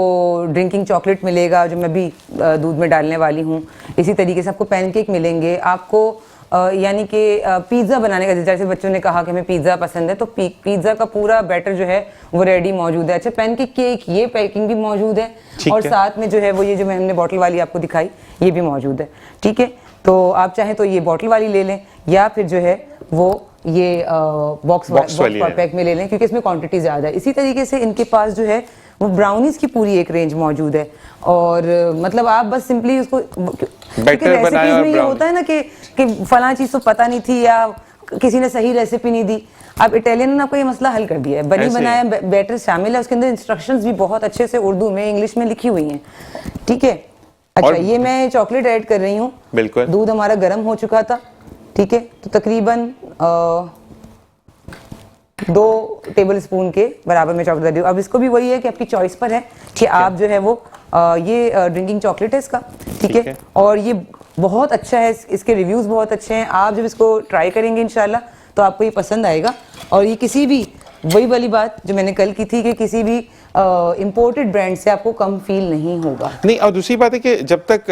ड्रिंकिंग चॉकलेट मिलेगा जो मैं भी दूध में डालने वाली हूँ, इसी तरीके से आपको पैनकेक मिलेंगे, आपको यानी कि पिज़्ज़ा बनाने का, जैसे बच्चों ने कहा कि हमें पिज़्ज़ा पसंद है, तो पिज़्ज़ा का पूरा बैटर जो है वो रेडी मौजूद है। अच्छा, पैनकेक केक ये पैकिंग भी मौजूद है और साथ में जो है वो ये जो हमने बॉटल वाली आपको दिखाई ये भी मौजूद है। ठीक है, तो आप चाहें तो ये बॉटल वाली ले लें या फिर जो है वो ये बॉक्स पैक में ले लें, क्योंकि इसमें क्वांटिटी ज़्यादा है। इसी तरीके से इनके पास जो है वो ब्राउनीज की पूरी एक रेंज मौजूद है। और मतलब आप बस सिंपली उसको, रेसिपीज में ये होता है ना कि फला चीज़ तो पता नहीं थी या किसी ने सही रेसिपी नहीं दी, अब इटालियन ने आपका ये मसला हल कर दिया है, बनी ऐसे? बनाया बैटर शामिल है, उसके अंदर इंस्ट्रक्शंस भी बहुत अच्छे से उर्दू में इंग्लिश में लिखी हुई हैं, ठीक है। अच्छा और- ये मैं चॉकलेट ऐड कर रही हूँ, बिल्कुल। दूध हमारा गर्म हो चुका था, ठीक है, तो तकरीबन 2 टेबल स्पून के बराबर में चॉकलेट दे दूँ। अब इसको भी वही है कि आपकी चॉइस पर है कि आप जो है वो ये ड्रिंकिंग चॉकलेट है इसका, ठीक है, और ये बहुत अच्छा है, इसके रिव्यूज बहुत अच्छे हैं। आप जब इसको ट्राई करेंगे इंशाल्लाह तो आपको ये पसंद आएगा। और ये किसी भी, वही वाली बात जो मैंने कल की थी कि किसी भी इंपोर्टेड ब्रांड से आपको कम फील नहीं होगा। नहीं, और दूसरी बात है कि जब तक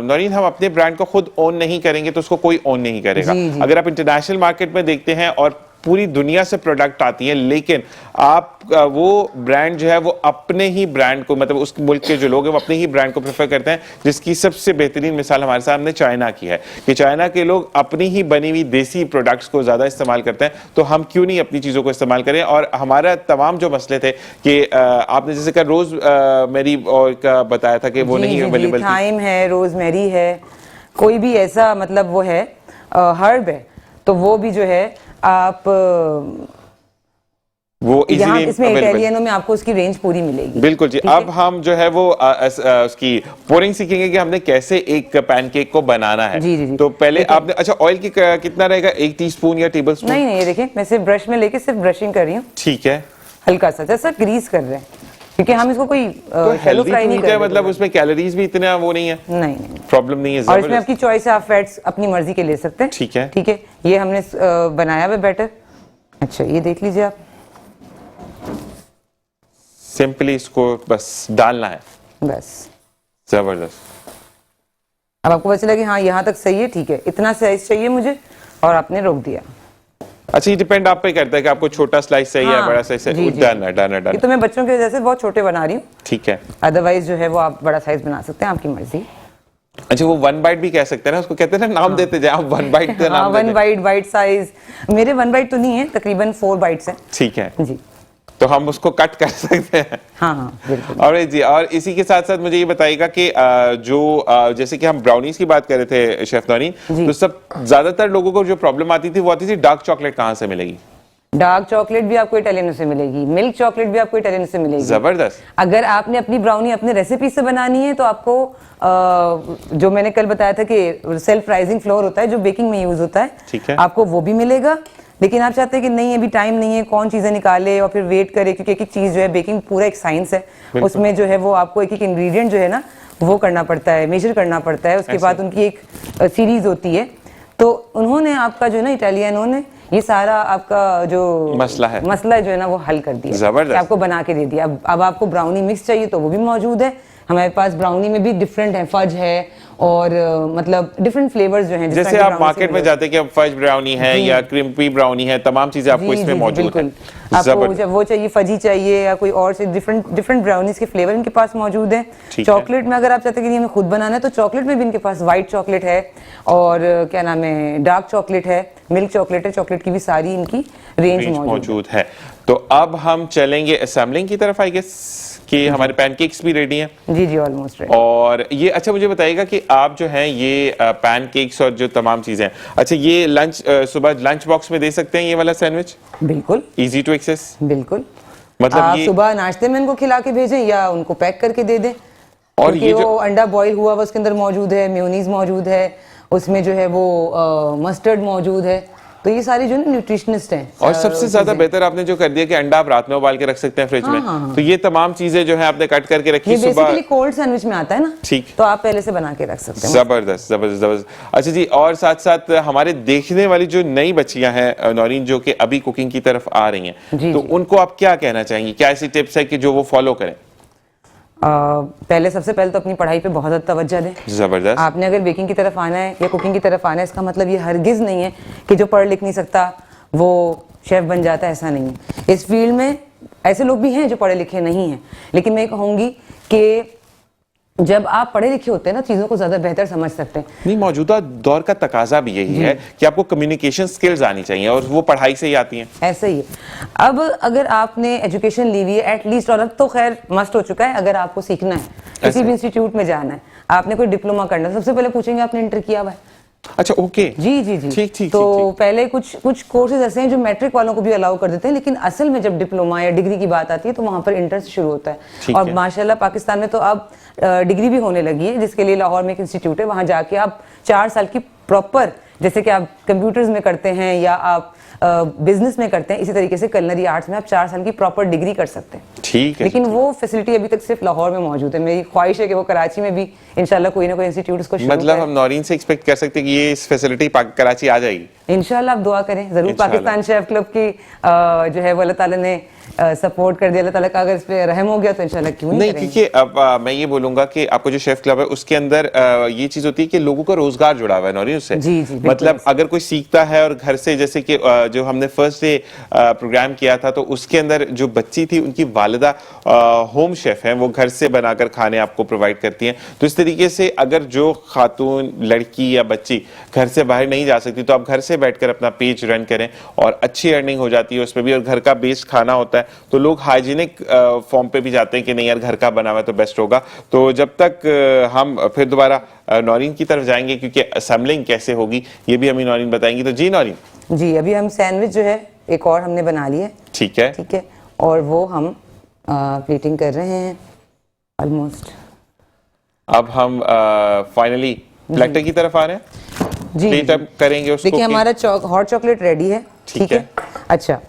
नौरीन हम अपने ब्रांड को खुद ओन नहीं करेंगे तो उसको कोई ओन नहीं करेगा। जी, जी। अगर आप इंटरनेशनल मार्केट में देखते हैं और पूरी दुनिया से प्रोडक्ट आती है, लेकिन आप वो ब्रांड जो है वो अपने ही ब्रांड को, मतलब उस मुल्क के जो लोग हैं वो अपने ही ब्रांड को प्रेफर करते हैं, जिसकी सबसे बेहतरीन मिसाल हमारे सामने चाइना की है कि चाइना के लोग अपनी ही बनी हुई देसी प्रोडक्ट्स को ज़्यादा इस्तेमाल करते हैं। तो हम क्यों नहीं अपनी चीज़ों को इस्तेमाल करें। और हमारा तमाम जो मसले थे कि आपने जैसे कहा रोज मेरी और का बताया था कि वो नहीं अवेलेबल थी। थाइम है, रोजमेरी है, कोई भी ऐसा मतलब वो है हर्ब है, तो वो भी जो है आप वो यहाँ इजीली इसमें अवेलेबल। इटालियनों में आपको उसकी रेंज पूरी मिलेगी। बिल्कुल जी। ठीक है? अब हम जो है वो उसकी पोरिंग सीखेंगे कि हमने कैसे एक पैनकेक को बनाना है। जी, जी, जी। तो पहले देखिए। आपने, अच्छा ऑयल की कितना रहेगा, 1 टीस्पून या टेबल स्पून? नहीं नहीं, ये देखिए मैं सिर्फ ब्रश में लेके सिर्फ ब्रशिंग कर रही हूँ, ठीक है। हल्का सा जैसा ग्रीस कर रहे हैं, क्योंकि हम इसको कोई तो शैलो हेल्दी फ्राई नहीं फूड है, कर रहे। मतलब उसमें कैलोरीज भी इतना वो नहीं है, नहीं नहीं, प्रॉब्लम नहीं है। और इसमें जबरदस्त। आपकी चॉइस है, आप फैट्स अपनी मर्जी के ले सकते हैं। ठीक है। ठीक है, ये हमने बनाया हुआ बैटर। अच्छा ये देख लीजिए आप, सिंपली इसको बस डालना है। बस जबरदस्त। अब आपको पता चला कि हाँ यहाँ तक सही है, ठीक है, इतना साइज चाहिए मुझे, और आपने रोक दिया। अच्छा ये डिपेंड आप पे करता है कि आपको छोटा स्लाइस चाहिए या हाँ, बड़ा स्लाइस जी, चाहिए। जी। डन है, डन है, ये डन। तो मैं बच्चों के वजह से बहुत छोटे बना रही हूँ, ठीक है। अदरवाइज जो है वो आप बड़ा साइज बना सकते हैं, आपकी मर्जी। अच्छा वो 1 बाइट भी कह सकते हैं ना, उसको कहते हैं ना, नाम देते जाए आप, 1 बाइट का हाँ, नाम 1 देते हैं। बाइट साइज, मेरे 1 बाइट तो नहीं है, तकरीबन 4 बाइट्स हैं। ठीक है, जी तो हम उसको कट कर सकते हैं। हाँ हाँ बिल्कुल। और जी, और इसी के साथ साथ मुझे ये बताइएगा कि जैसे कि हम ब्राउनीज की बात कर रहे थे शेफ नौरीन, जी। तो सब ज्यादातर लोगों को जो प्रॉब्लम आती थी वो आती थी डार्क चॉकलेट कहाँ से मिलेगी। डार्क चॉकलेट भी आपको इटालियन से मिलेगी, मिल्क चॉकलेट भी आपको इटालियन से मिलेगी। जबरदस्त। अगर आपने अपनी ब्राउनी अपने रेसिपी से बनानी है तो आपको जो मैंने कल बताया था कि सेल्फ राइजिंग फ्लोर होता है जो बेकिंग में यूज होता है, ठीक है। आपको वो भी मिलेगा। लेकिन आप चाहते हैं कि नहीं अभी टाइम नहीं है, कौन चीजें निकाले और फिर वेट करे, क्योंकि एक एक चीज जो है बेकिंग पूरा एक साइंस है, उसमें जो है वो आपको एक एक इंग्रेडिएंट जो है ना वो करना पड़ता है, मेजर करना पड़ता है, उसके बाद उनकी एक सीरीज होती है। तो उन्होंने आपका जो है ना इटालियनों ने ये सारा आपका जो मसला जो है ना वो हल कर दिया, जबरदस्त। आपको बना के दे दिया। अब आपको ब्राउनी मिक्स चाहिए तो वो भी मौजूद है हमारे पास। ब्राउनी में भी डिफरेंट है, फज है और मतलब डिफरेंट फ्लेवर्स जो हैं, जिस जैसे तरह के आप ब्राउनी मार्केट से में जाते हैं कि अब फज ब्राउनी है या क्रिम्पी ब्राउनी है, तमाम चीजें आपको जी, इसमें जी, मौजूद बिल्कुल। है। आपको जबरदस्त। जब वो चाहिए फजी चाहिए या कोई और से डिफरेंट ब्राउनीज के फ्लेवर इनके पास मौजूद है। ठीक है। चॉकलेट में अगर आप चाहते हैं कि हमें खुद बनाना है तो चॉकलेट में भी इनके पास व्हाइट चॉकलेट है और क्या नाम है डार्क चॉकलेट है, मिल्क चॉकलेट है, चॉकलेट की भी सारी इनकी रेंज मौजूद है। तो अब हम चलेंगे असेंबलिंग की तरफ, आई गेस कि हमारे पैनकेक्स भी रेडी हैं। जी जी ऑलमोस्ट रेडी। और ये अच्छा मुझे बताइएगा कि आप जो हैं ये पैनकेक्स और जो तमाम चीजें हैं, अच्छा ये लंच सुबह लंच बॉक्स में दे सकते हैं ये वाला सैंडविच, बिल्कुल इजी टू एक्सेस, बिल्कुल। मतलब आप ये सुबह नाश्ते में इनको खिला के भेजें या उनको पैक करके दे दें। और क्योंकि ये जो वो अंडा बॉईल हुआ हुआ उसके अंदर मौजूद है, मेयोनीज मौजूद है, उसमें जो है वो मस्टर्ड मौजूद है, तो ये सारी जो न्यूट्रिशनिस्ट हैं। और सबसे ज्यादा बेहतर आपने जो कर दिया कि अंडा आप रात में उबाल के रख सकते हैं फ्रिज में, तो ये तमाम चीजें जो है आपने कट करके रखी ये सुबह। बेसिकली कोल्ड सैंडविच में आता है ना, ठीक। तो आप पहले से बना के रख सकते हैं। जबरदस्त जबरदस्त जबरदस्त। अच्छा जी, और साथ साथ हमारे देखने वाली जो नई बच्चियां हैं नौरीन जो कि अभी कुकिंग की तरफ आ रही हैं, जी, तो जी। उनको आप क्या कहना चाहेंगी, क्या ऐसी टिप्स है कि जो वो फॉलो करें? पहले सबसे पहले तो अपनी पढ़ाई पे बहुत ज़्यादा तवज्जो दें। जबरदस्त। आपने अगर बेकिंग की तरफ आना है या कुकिंग की तरफ आना है, इसका मतलब ये हरगिज नहीं है कि जो पढ़ लिख नहीं सकता वो शेफ बन जाता है, ऐसा नहीं है। इस फील्ड में ऐसे लोग भी हैं जो पढ़े लिखे नहीं हैं, लेकिन मैं कहूँगी कि जब आप पढ़े लिखे होते हैं ना चीज़ों को ज़्यादा बेहतर समझ सकते हैं। नहीं, मौजूदा दौर का तकाजा भी यही है कि आपको कम्युनिकेशन स्किल्स आनी चाहिए और वो पढ़ाई से ही आती हैं। ऐसे ही है। अब अगर आपने एजुकेशन ली हुई है एटलीस्ट, और अब तो खैर मस्ट हो चुका है, अगर आपको सीखना है किसी भी इंस्टीट्यूट में जाना है, आपने कोई डिप्लोमा करना है, सबसे पहले पूछेंगे आपने इंटर किया हुआ है, अच्छा ओके जी जी जी। ठीक ठीक तो ठीक। पहले कुछ कुछ कोर्सेज ऐसे हैं जो मैट्रिक वालों को भी अलाउ कर देते हैं, लेकिन असल में जब डिप्लोमा या डिग्री की बात आती है तो वहां पर इंटर्स शुरू होता है। ठीक और है। माशाल्लाह पाकिस्तान में तो अब डिग्री भी होने लगी है, जिसके लिए लाहौर में एक इंस्टीट्यूट है, वहां जाके आप 4 साल की प्रॉपर, जैसे कि आप कंप्यूटर्स में करते हैं या आप बिजनेस में करते हैं, इसी तरीके से कलनरी आर्ट्स में आप 4 साल की प्रॉपर डिग्री कर सकते हैं। ठीक है। लेकिन वो फैसिलिटी अभी तक सिर्फ लाहौर में मौजूद है। मेरी ख्वाहिश है कि वो कराची में भी इंशाल्लाह कोई ना कोई इंस्टीट्यूट उसको शुरू मतलब करे। हम नौरीन से एक्सपेक्ट कर सकते हैं कि ये इस फैसिलिटी कराची आ जाएगी इंशाल्लाह आप दुआ करें जरूर। इंशाल्लाह। पाकिस्तान शेफ क्लब की जो है वो अल्लाह ताला ने सपोर्ट कर दिया, अल्लाह ताला का अगर इस पे रहम हो गया तो इंशाल्लाह क्यों नहीं करेंगे। क्योंकि अब मैं ये बोलूंगा कि आपको जो शेफ क्लब है उसके अंदर ये चीज होती है कि लोगों का रोजगार जुड़ा हुआ है नौरीन उससे। जी, जी, बिल्कुल। मतलब अगर कोई सीखता है और घर से, जैसे कि जो हमने फर्स्ट डे प्रोग्राम किया था तो उसके अंदर जो बच्ची थी उनकी वालिदा होम शेफ हैं, वो घर से बनाकर खाने आपको प्रोवाइड करती हैं। तो इस तरीके से अगर जो खातून लड़की या बच्ची घर से बाहर नहीं जा सकती तो आप घर से बैठकर अपना पेज रन करें और अच्छी अर्निंग हो जाती है उसमें भी, और घर का बेस्ड खाना होता है तो लोग हाइजीनिक फॉर्म पे भी जाते हैं कि नहीं यार घर का बना हुआ तो बेस्ट होगा। तो जब तक हम फिर दोबारा नौरीन की तरफ जाएंगे क्योंकि असेंबलिंग कैसे होगी ये भी हमें नौरीन बताएंगी। तो जी नौरीन। जी अभी हम सैंडविच जो है एक और हमने बना लिया है। ठीक है ठीक है, और वो हम प्लेटिंग कर रहे हैं ऑलमोस्ट। अब हम फाइनली प्लेटर की तरफ आ रहे हैं। जी प्लेट अब करेंगे उसको। देखिए हमारा हॉट चॉकलेट रेडी है। ठीक है। अच्छा,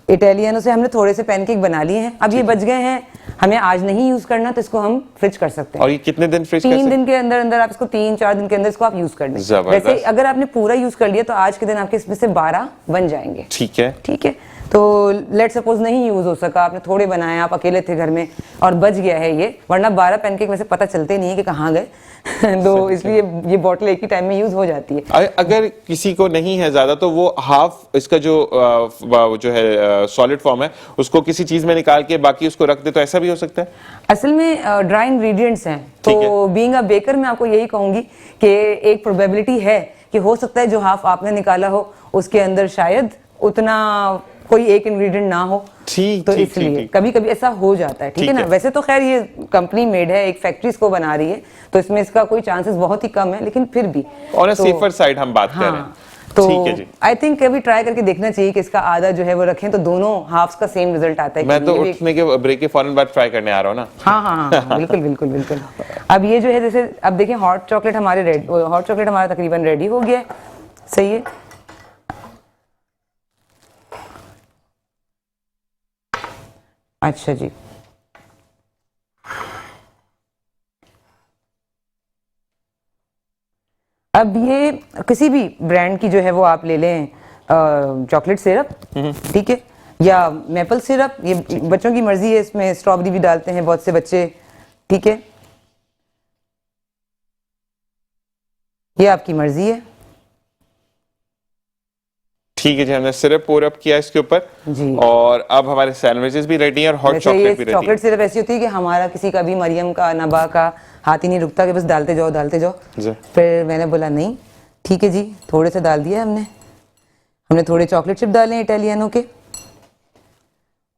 इटालियनो से हमने थोड़े से पैनकेक बना लिए हैं, अब ये बच गए हैं, हमें आज नहीं यूज करना तो इसको हम फ्रिज कर सकते हैं। और ये कितने दिन फ्रिज कर 3 सकते दिन के अंदर अंदर आप इसको 3-4 दिन के अंदर इसको आप यूज कर लें। जबरदस्त। वैसे अगर आपने पूरा यूज कर लिया तो आज के दिन आपके इसमें से 12 बन जाएंगे। ठीक है। ठीक है, तो लेट सपोज नहीं यूज हो सका, आपने थोड़े बनाए, आप अकेले थे घर में और बच गया है ये, वरना 12 पैनकेक वैसे पता चलते नहीं है कि कहाँ गए तो इसलिए ये बॉटल एक ही टाइम में यूज हो जाती है। अगर किसी को नहीं है ज्यादा तो वो हाफ इसका जो है सॉलिड फॉर्म है उसको किसी चीज में निकाल के बाकी उसको रख दे तो ऐसा भी हो सकता है। असल में ड्राई इंग्रेडिएंट्स हैं तो बीइंग अ बेकर मैं आपको यही कहूंगी कि एक प्रोबेबिलिटी है कि हो सकता है जो हाफ आपने निकाला हो उसके अंदर शायद उतना कोई एक इंग्रेडिएंट ना हो। ठीक तो ठीक, इसलिए ठीक। कभी कभी ऐसा हो जाता है। ठीक है ना, वैसे तो खैर ये कंपनी मेड है, एक फैक्ट्री इसको बना रही है तो इसमें इसका कोई चांसेस बहुत ही कम है, लेकिन फिर भी और सेफर साइड हम बात कर रहे हैं। तो ठीक है जी। आई थिंक कभी ट्राई करके देखना चाहिए कि इसका आधा जो है वो रखें तो दोनों हाफ्स का सेम रिजल्ट आता है। मैं तो उठने के ब्रेक के फौरन बाद ट्राई करने आ रहा हूँ ना। हाँ हाँ हाँ बिल्कुल बिल्कुल बिल्कुल। अब ये जो है जैसे अब देखिए हॉट चॉकलेट हमारा तकरीबन रेडी हो गया है। सही है, अच्छा जी। अब ये किसी भी ब्रांड की जो है वो आप ले लें चॉकलेट सिरप, ठीक है, या मेपल सिरप, ये बच्चों की मर्जी है, इसमें स्ट्रॉबेरी भी डालते हैं बहुत से बच्चे। ठीक है, ये आपकी मर्जी है। ठीक है जी, हमने सिरप पोर अप किया इसके ऊपर जी। और अब हमारे सैंडविचेस भी रेडी हैं और हॉट चॉकलेट भी रेडी है। चॉकलेट सिरप ऐसी होती है कि हमारा किसी का भी, मरियम का, नबा का हाथ ही नहीं रुकता कि बस डालते जाओ डालते जाओ। जी। फिर मैंने बोला नहीं, ठीक है जी, थोड़े से डाल दिया हमने थोड़े चॉकलेट चिप डाले इटालियनो के,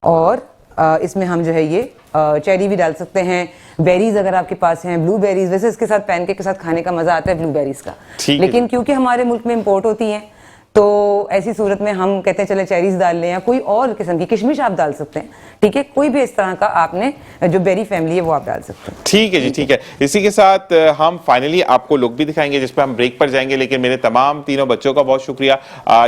और इसमें हम जो है ये चेरी भी डाल सकते हैं, बेरीज अगर आपके पास हैं, ब्लूबेरीज। वैसे इसके साथ पैनकेक के साथ खाने का मजा आता है ब्लूबेरीज का, लेकिन क्योंकि हमारे मुल्क में इंपोर्ट होती हैं तो ऐसी सूरत में हम कहते हैं चले चेरीज डाल लें या कोई और किस्म की किशमिश आप डाल सकते हैं। ठीक है, कोई भी इस तरह का आपने जो बेरी फैमिली है वो आप डाल सकते हैं। ठीक है जी, ठीक है। इसी के साथ हम फाइनली आपको लुक भी दिखाएंगे जिस पर हम ब्रेक पर जाएंगे, लेकिन मेरे तमाम तीनों बच्चों का बहुत शुक्रिया।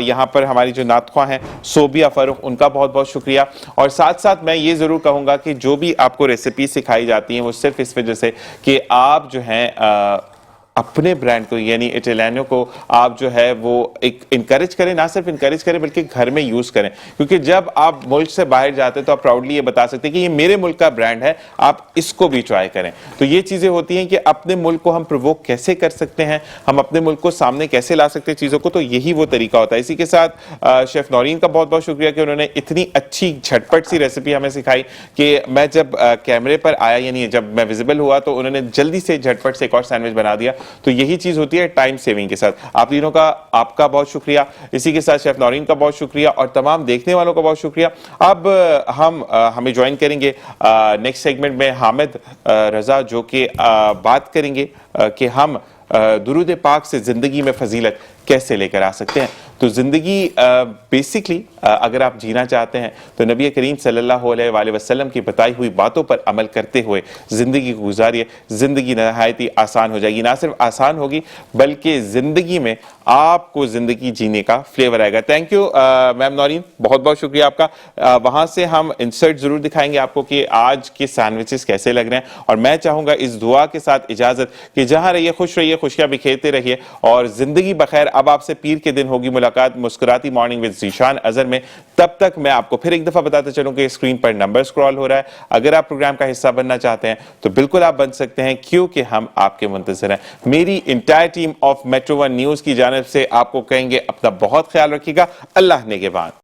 यहाँ पर हमारी जो नातख्वां हैं सोबिया फरूख, उनका बहुत बहुत शुक्रिया। और साथ साथ मैं ये जरूर कहूंगा कि जो भी आपको रेसिपी सिखाई जाती हैं वो सिर्फ इस वजह से कि आप जो हैं अपने ब्रांड को यानी इटालियनो को आप जो है वो एक इनकरेज करें, ना सिर्फ इनकरेज करें बल्कि घर में यूज करें, क्योंकि जब आप मुल्क से बाहर जाते हैं तो आप प्राउडली ये बता सकते हैं कि ये मेरे मुल्क का ब्रांड है, आप इसको भी ट्राई करें। तो ये चीजें होती हैं कि अपने मुल्क को हम प्रोवोक कैसे कर सकते हैं, हम अपने मुल्क को सामने कैसे ला सकते हैं चीजों को, तो यही वो तरीका होता है। इसी के साथ शेफ नौरीन का बहुत बहुत शुक्रिया कि उन्होंने इतनी अच्छी झटपट सी रेसिपी हमें सिखाई कि मैं जब कैमरे पर आया यानी जब मैं विजिबल हुआ तो उन्होंने जल्दी से झटपट से एक और सैंडविच बना दिया। तो यही चीज होती है टाइम सेविंग के साथ। आप तीनों का आपका बहुत शुक्रिया, इसी के साथ शेफ नौरीन का बहुत शुक्रिया और तमाम देखने वालों का बहुत शुक्रिया। अब हमें ज्वाइन करेंगे नेक्स्ट सेगमेंट में हामिद रजा, जो कि बात करेंगे कि हम दुरूद पाक से जिंदगी में फजीलत कैसे लेकर आ सकते हैं। तो जिंदगी बेसिकली अगर आप जीना चाहते हैं तो नबी करीम सल्लल्लाहु अलैहि वसल्लम की बताई हुई बातों पर अमल करते हुए जिंदगी को गुजारिए। जिंदगी नहायत ही आसान हो जाएगी, ना सिर्फ आसान होगी बल्कि जिंदगी में आपको जिंदगी जीने का फ्लेवर आएगा। थैंक यू मैम नौरीन, बहुत बहुत शुक्रिया आपका। वहां से हम इंसर्ट जरूर दिखाएंगे आपको कि आज के सैंडविचेस कैसे लग रहे हैं, और मैं चाहूंगा इस दुआ के साथ इजाजत कि जहां रहिए खुश रहिए, खुशियां बिखेरते रहिए और जिंदगी बखैर। अब आपसे पीर के दिन होगी मुलाकात मुस्कुराती मॉर्निंग विद ज़ीशान अजहर में। तब तक मैं आपको फिर एक दफा बताते चलूं कि स्क्रीन पर नंबर स्क्रॉल हो रहा है। अगर आप प्रोग्राम का हिस्सा बनना चाहते हैं तो बिल्कुल आप बन सकते हैं, क्योंकि हम आपके मुंतज़िर हैं। मेरी entire team of metro one news की जानिब से आपको कहेंगे अपना बहुत ख्याल रखिएगा। अल्लाह नेगेबान।